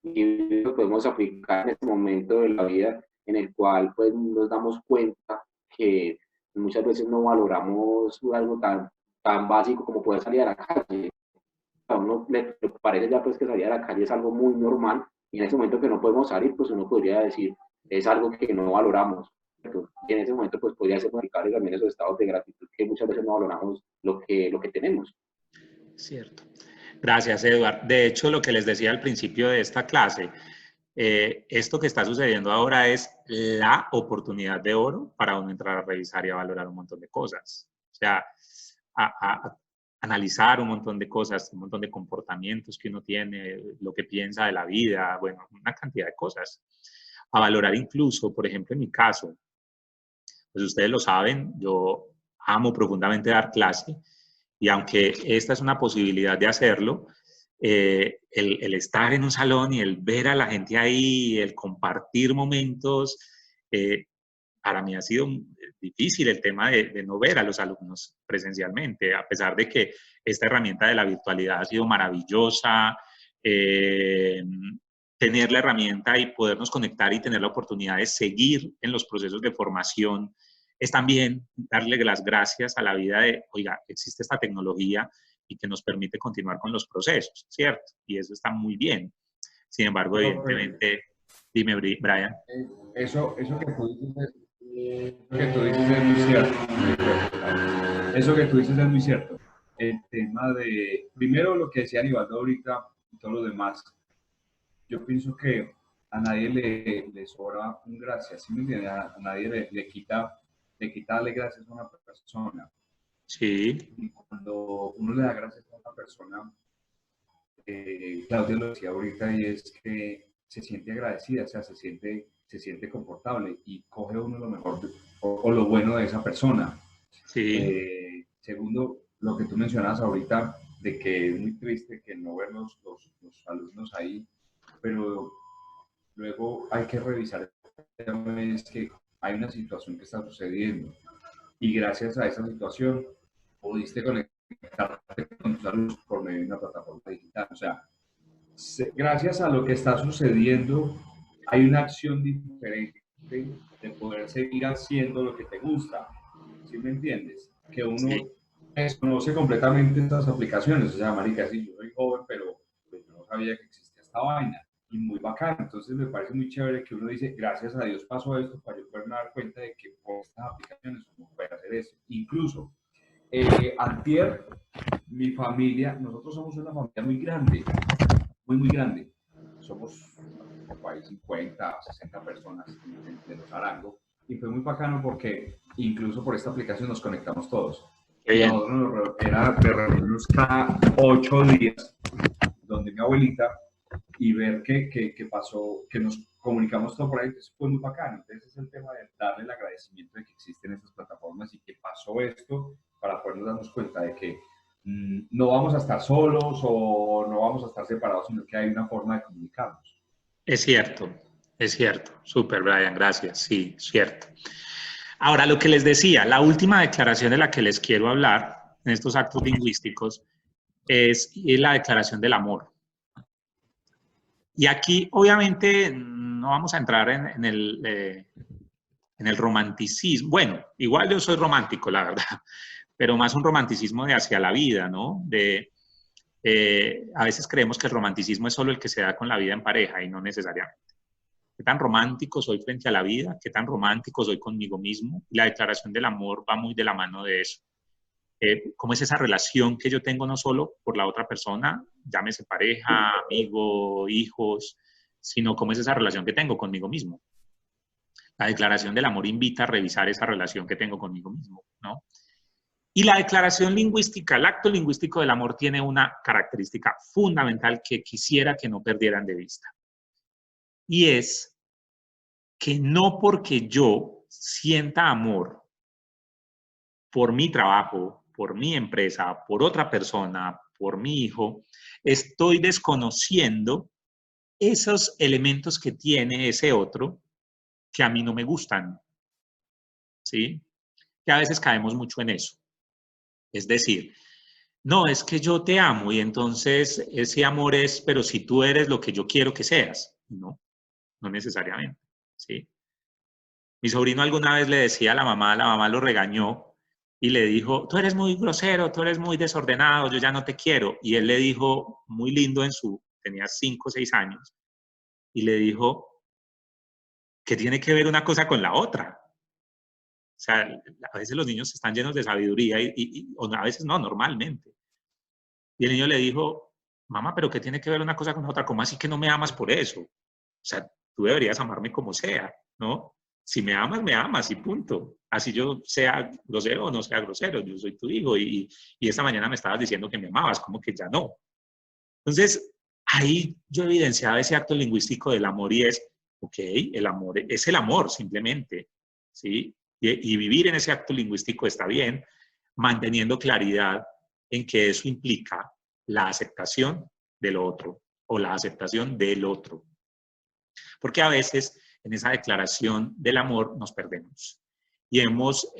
y lo podemos aplicar en este momento de la vida en el cual pues nos damos cuenta que muchas veces no valoramos algo tan básico como poder salir a la calle. A uno le parece ya pues que salir a la calle es algo muy normal y en ese momento que no podemos salir, pues uno podría decir, es algo que no valoramos. Y en ese momento pues podría ser modificable también esos estados de gratitud que muchas veces no valoramos lo que tenemos. Cierto. Gracias, Eduard. De hecho, lo que les decía al principio de esta clase, esto que está sucediendo ahora es la oportunidad de oro para uno entrar a revisar y a valorar un montón de cosas. O sea, a analizar un montón de cosas, un montón de comportamientos que uno tiene, lo que piensa de la vida, bueno, una cantidad de cosas. A valorar incluso, por ejemplo, en mi caso, pues ustedes lo saben, yo amo profundamente dar clase y aunque esta es una posibilidad de hacerlo, el estar en un salón y el ver a la gente ahí, el compartir momentos, para mí ha sido difícil el tema de no ver a los alumnos presencialmente, a pesar de que esta herramienta de la virtualidad ha sido maravillosa, tener la herramienta y podernos conectar y tener la oportunidad de seguir en los procesos de formación, es también darle las gracias a la vida de, oiga, existe esta tecnología y que nos permite continuar con los procesos, ¿cierto? Y eso está muy bien. Sin embargo, evidentemente, dime, Brian. Eso que tú dices es muy cierto. Eso que tú dices es muy cierto. El tema de, primero lo que decía Nivaldo ahorita y todo lo demás, yo pienso que a nadie le sobra un gracias, ¿sí me entiendes? A nadie le quita darle gracias a una persona. Sí. Y cuando uno le da gracias a una persona, Claudia lo decía ahorita, y es que se siente agradecida, o sea, se siente confortable y coge uno lo mejor o lo bueno de esa persona. Sí. Segundo, lo que tú mencionabas ahorita, de que es muy triste que no ver los alumnos ahí, pero luego hay que revisar es que hay una situación que está sucediendo y gracias a esa situación pudiste conectarte con tus alumnos por medio de una plataforma digital. O sea, gracias a lo que está sucediendo, hay una acción diferente de poder seguir haciendo lo que te gusta. ¿Sí me entiendes? Que uno desconoce completamente estas aplicaciones. O sea, marica, sí, yo soy joven, pero pues, yo no sabía que existía esta vaina. Y muy bacán. Entonces me parece muy chévere que uno dice, gracias a Dios pasó esto para yo poderme dar cuenta de que por estas aplicaciones uno puede hacer eso. Incluso, antier, mi familia, nosotros somos una familia muy grande, muy grande. Somos como hay 50 o 60 personas de los Arango. Y fue muy bacano porque incluso por esta aplicación nos conectamos todos. Nosotros era de reunirnos cada 8 días donde mi abuelita y ver que pasó, que nos comunicamos todo por ahí. Entonces fue muy bacano. Entonces es el tema de darle el agradecimiento de que existen estas plataformas y que pasó esto para podernos darnos cuenta de que no vamos a estar solos o no vamos a estar separados, sino que hay una forma de comunicarnos. Es cierto, súper, Brian, gracias, sí, cierto. Ahora, lo que les decía, la última declaración de la que les quiero hablar en estos actos lingüísticos es la declaración del amor. Y aquí, obviamente, no vamos a entrar en el romanticismo. Bueno, igual yo soy romántico, la verdad, pero más un romanticismo de hacia la vida, ¿no? A veces creemos que el romanticismo es solo el que se da con la vida en pareja y no necesariamente. ¿Qué tan romántico soy frente a la vida? ¿Qué tan romántico soy conmigo mismo? Y la declaración del amor va muy de la mano de eso. ¿Cómo es esa relación que yo tengo no solo por la otra persona, llámese pareja, amigo, hijos, sino cómo es esa relación que tengo conmigo mismo? La declaración del amor invita a revisar esa relación que tengo conmigo mismo, ¿no? Y la declaración lingüística, el acto lingüístico del amor tiene una característica fundamental que quisiera que no perdieran de vista. Y es que no porque yo sienta amor por mi trabajo, por mi empresa, por otra persona, por mi hijo, estoy desconociendo esos elementos que tiene ese otro que a mí no me gustan, ¿sí? Que a veces caemos mucho en eso. Es decir, no, es que yo te amo y entonces ese amor es, pero si tú eres lo que yo quiero que seas. No, no necesariamente, ¿sí? Mi sobrino alguna vez le decía a la mamá lo regañó y le dijo, tú eres muy grosero, tú eres muy desordenado, yo ya no te quiero. Y él le dijo, muy lindo tenía 5 o 6 años, y le dijo, ¿qué tiene que ver una cosa con la otra? O sea, a veces los niños están llenos de sabiduría o a veces no, normalmente. Y el niño le dijo, mamá, ¿pero qué tiene que ver una cosa con la otra? ¿Cómo así que no me amas por eso? O sea, tú deberías amarme como sea, ¿no? Si me amas y punto. Así yo sea grosero o no sea grosero, yo soy tu hijo y esta mañana me estabas diciendo que me amabas, como que ya no. Entonces, ahí yo evidenciaba ese acto lingüístico del amor y es, ok, el amor es el amor simplemente, ¿sí? Y vivir en ese acto lingüístico está bien, manteniendo claridad en que eso implica la aceptación del otro o la aceptación del otro. Porque a veces en esa declaración del amor nos perdemos y hemos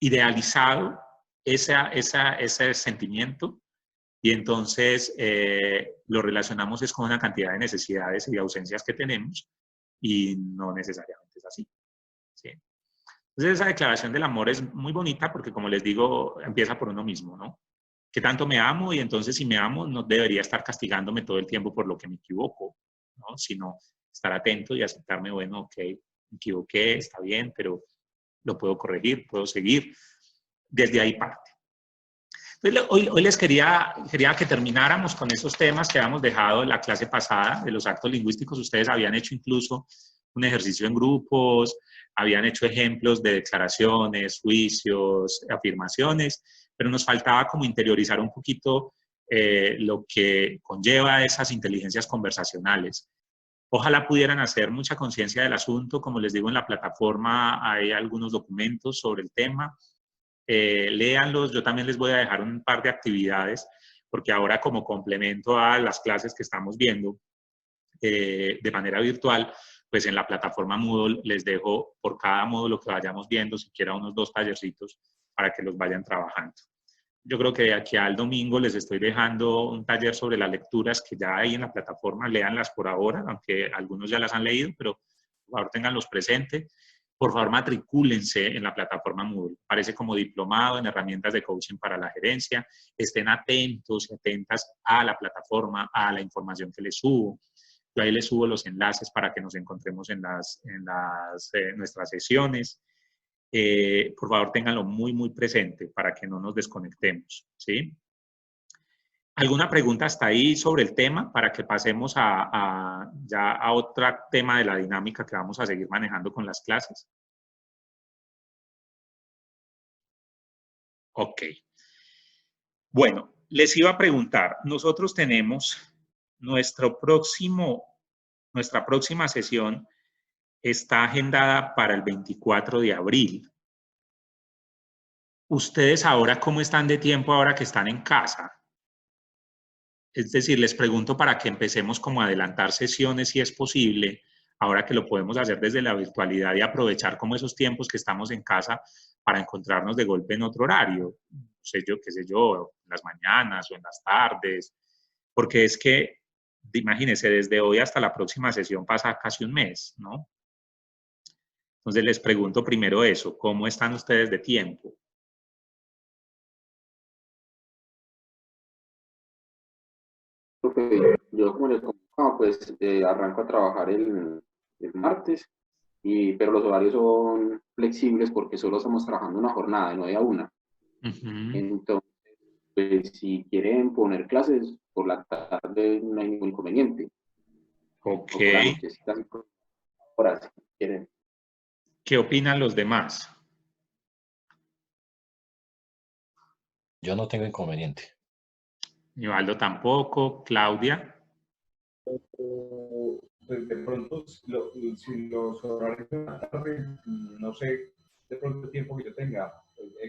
idealizado ese sentimiento y entonces lo relacionamos es con una cantidad de necesidades y de ausencias que tenemos y no necesariamente es así, ¿sí? Entonces esa declaración del amor es muy bonita porque, como les digo, empieza por uno mismo, ¿no? Que tanto me amo y entonces si me amo no debería estar castigándome todo el tiempo por lo que me equivoco, ¿no? Sino estar atento y aceptarme, bueno, ok, me equivoqué, está bien, pero lo puedo corregir, puedo seguir. Desde ahí parte. Entonces, hoy les quería que termináramos con esos temas que habíamos dejado en la clase pasada de los actos lingüísticos. Ustedes habían hecho incluso un ejercicio en grupos, habían hecho ejemplos de declaraciones, juicios, afirmaciones, pero nos faltaba como interiorizar un poquito lo que conlleva esas inteligencias conversacionales. Ojalá pudieran hacer mucha conciencia del asunto. Como les digo, en la plataforma hay algunos documentos sobre el tema. Léanlos. Yo también les voy a dejar un par de actividades, porque ahora como complemento a las clases que estamos viendo de manera virtual, pues en la plataforma Moodle les dejo por cada módulo que vayamos viendo, siquiera unos 2 tallercitos para que los vayan trabajando. Yo creo que de aquí al domingo les estoy dejando un taller sobre las lecturas que ya hay en la plataforma, léanlas por ahora, aunque algunos ya las han leído, pero por favor tenganlos presentes. Por favor matricúlense en la plataforma Moodle, aparece como diplomado en herramientas de coaching para la gerencia, estén atentos y atentas a la plataforma, a la información que les subo. Yo ahí les subo los enlaces para que nos encontremos en nuestras sesiones. Por favor, ténganlo muy, muy presente para que no nos desconectemos, ¿sí? ¿Alguna pregunta hasta ahí sobre el tema para que pasemos ya a otro tema de la dinámica que vamos a seguir manejando con las clases? Ok. Bueno, les iba a preguntar, nosotros tenemos nuestra próxima sesión está agendada para el 24 de abril. ¿Ustedes ahora cómo están de tiempo ahora que están en casa? Es decir, les pregunto para que empecemos como a adelantar sesiones si es posible, ahora que lo podemos hacer desde la virtualidad y aprovechar como esos tiempos que estamos en casa para encontrarnos de golpe en otro horario. No sé yo, qué sé yo, en las mañanas o en las tardes. Porque es que, imagínense, desde hoy hasta la próxima sesión pasa casi un mes, ¿no? Entonces les pregunto primero eso, ¿cómo están ustedes de tiempo? Yo como les comentaba, pues arranco a trabajar el martes, pero los horarios son flexibles porque solo estamos trabajando una jornada de 9 a 1. Entonces, pues, si quieren poner clases por la tarde no hay ningún inconveniente. Ok. Ahora, si quieren. ¿Qué opinan los demás? Yo no tengo inconveniente. Nivaldo tampoco. ¿Claudia? Pues de pronto, si los horarios de la tarde, no sé de pronto el tiempo que yo tenga,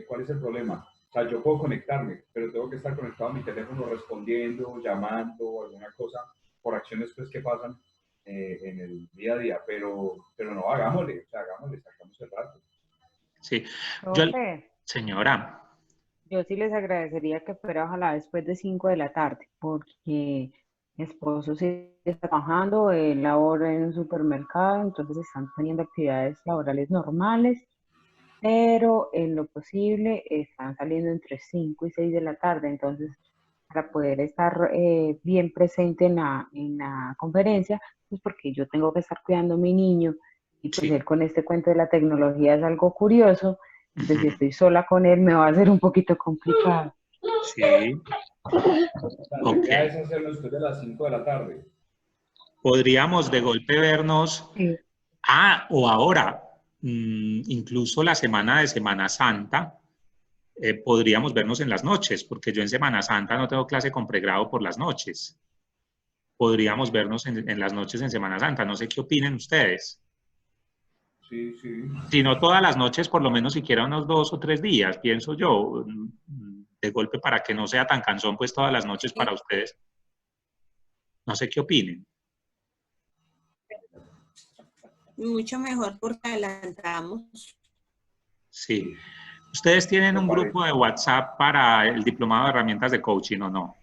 ¿cuál es el problema? O sea, yo puedo conectarme, pero tengo que estar conectado a mi teléfono respondiendo, llamando, alguna cosa, por acciones pues que pasan en el día a día, pero no, hagámosle, o sea, hagámosle, sacamos el rato. Sí. Señora. Yo sí les agradecería que fuera ojalá después de 5 de la tarde, porque mi esposo sí está trabajando, él labora en un supermercado, entonces están teniendo actividades laborales normales, pero en lo posible están saliendo entre 5 y 6 de la tarde, entonces para poder estar bien presente en la conferencia, pues porque yo tengo que estar cuidando a mi niño, y pues él con este cuento de la tecnología es algo curioso. Entonces, si estoy sola con él, me va a ser un poquito complicado. Sí. Ok. Ya es hacerlo después de las 5 de la tarde. Podríamos de golpe vernos. Sí. O ahora, incluso la semana de Semana Santa, podríamos vernos en las noches, porque yo en Semana Santa no tengo clase con pregrado por las noches. Podríamos vernos en las noches en Semana Santa. No sé qué opinen ustedes. Sí, sí. Si no todas las noches, por lo menos siquiera unos 2 o 3 días, pienso yo, de golpe para que no sea tan cansón, pues todas las noches para ustedes. No sé qué opinen. Mucho mejor porque adelantamos. Sí. ¿Ustedes tienen un grupo de WhatsApp para el diplomado de herramientas de coaching o no?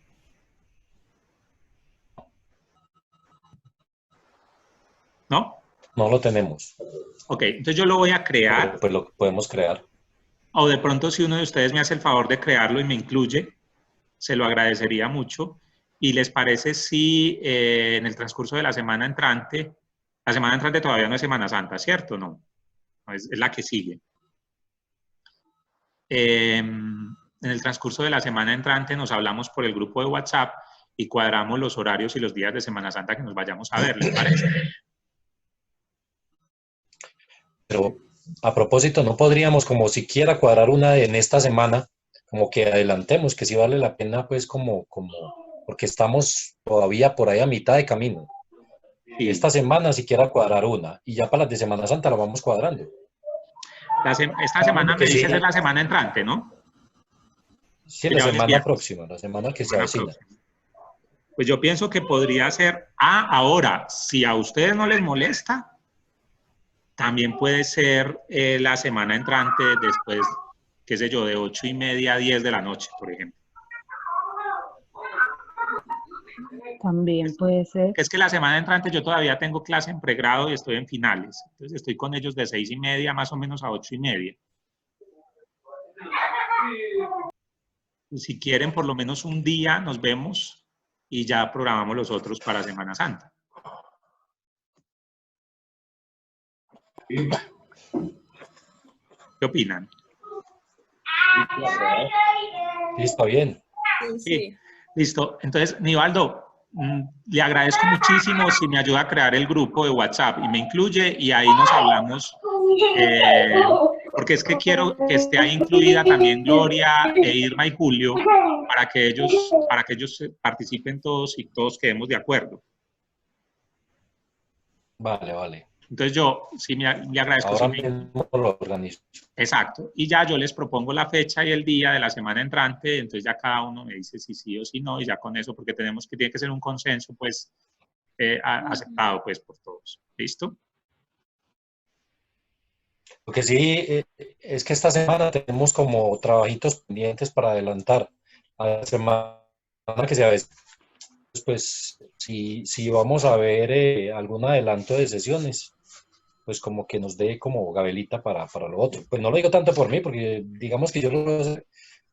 ¿No? No lo tenemos. Ok, entonces yo lo voy a crear. Pero, pues lo podemos crear. O de pronto si uno de ustedes me hace el favor de crearlo y me incluye, se lo agradecería mucho. ¿Y les parece si en el transcurso de la semana entrante todavía no es Semana Santa, ¿cierto? No, es la que sigue. En el transcurso de la semana entrante nos hablamos por el grupo de WhatsApp y cuadramos los horarios y los días de Semana Santa que nos vayamos a ver, ¿les parece? Pero a propósito, ¿no podríamos como siquiera cuadrar una en esta semana? Como que adelantemos, que sí vale la pena, pues porque estamos todavía por ahí a mitad de camino. Sí. Esta semana siquiera cuadrar una, y ya para las de Semana Santa la vamos cuadrando. Esta semana me dices es la semana entrante, ¿no? Sí, la semana próxima, la semana que se avecina. Pues yo pienso que podría ser, ahora, si a ustedes no les molesta, También puede ser la semana entrante después, qué sé yo, de 8:30 a 10 de la noche, por ejemplo. También puede ser. Es que la semana entrante yo todavía tengo clase en pregrado y estoy en finales. Entonces estoy con ellos de 6:30 más o menos a 8:30. Si quieren, por lo menos un día nos vemos y ya programamos los otros para Semana Santa. ¿Qué opinan? Sí, está bien. Sí. Listo. Entonces, Nivaldo, le agradezco muchísimo si me ayuda a crear el grupo de WhatsApp y me incluye y ahí nos hablamos, porque es que quiero que esté ahí incluida también Gloria e Irma y Julio para que ellos participen todos y todos quedemos de acuerdo. Vale, vale. Entonces yo sí me agradezco. Ahora mismo lo organizo. Exacto. Y ya yo les propongo la fecha y el día de la semana entrante, entonces ya cada uno me dice si sí o si no, y ya con eso, porque tiene que ser un consenso, pues, aceptado, pues, por todos. ¿Listo? Lo que sí es que esta semana tenemos como trabajitos pendientes para adelantar. A la semana que se avecina, pues, si vamos a ver algún adelanto de sesiones, pues como que nos dé como gabelita para lo otro. Pues no lo digo tanto por mí, porque digamos que yo lo sé,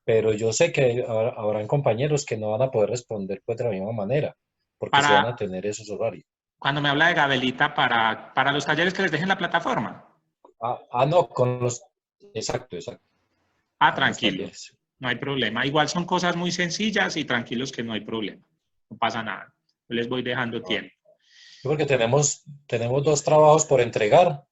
pero yo sé que habrán compañeros que no van a poder responder pues de la misma manera, porque sí van a tener esos horarios. Cuando me habla de gabelita para los talleres que les dejen la plataforma. No, con los... Exacto. Tranquilo, no hay problema. Igual son cosas muy sencillas y tranquilos que no hay problema. No pasa nada. Yo les voy dejando tiempo. Porque tenemos 2 trabajos por entregar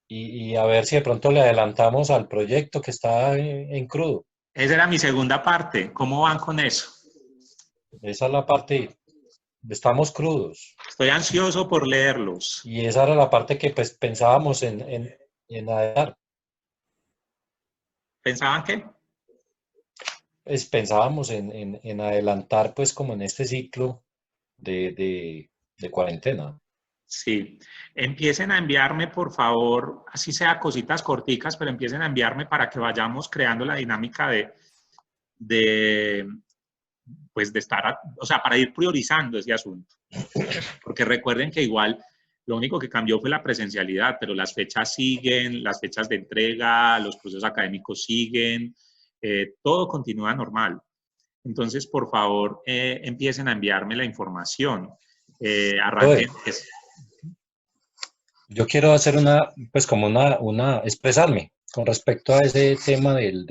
y a ver si de pronto le adelantamos al proyecto que está en crudo. Esa era mi segunda parte. ¿Cómo van con eso? Esa es la parte, estamos crudos. Estoy ansioso por leerlos. Y esa era la parte que pues pensábamos en adelantar. ¿Pensaban qué? Pues pensábamos en adelantar pues como en este ciclo de cuarentena. Sí, empiecen a enviarme, por favor, así sea cositas corticas, pero empiecen a enviarme para que vayamos creando la dinámica de estar, o sea, para ir priorizando ese asunto. Porque recuerden que igual lo único que cambió fue la presencialidad, pero las fechas siguen, las fechas de entrega, los procesos académicos siguen, todo continúa normal. Entonces, por favor, empiecen a enviarme la información. Arranquen. Yo quiero hacer expresarme con respecto a ese tema del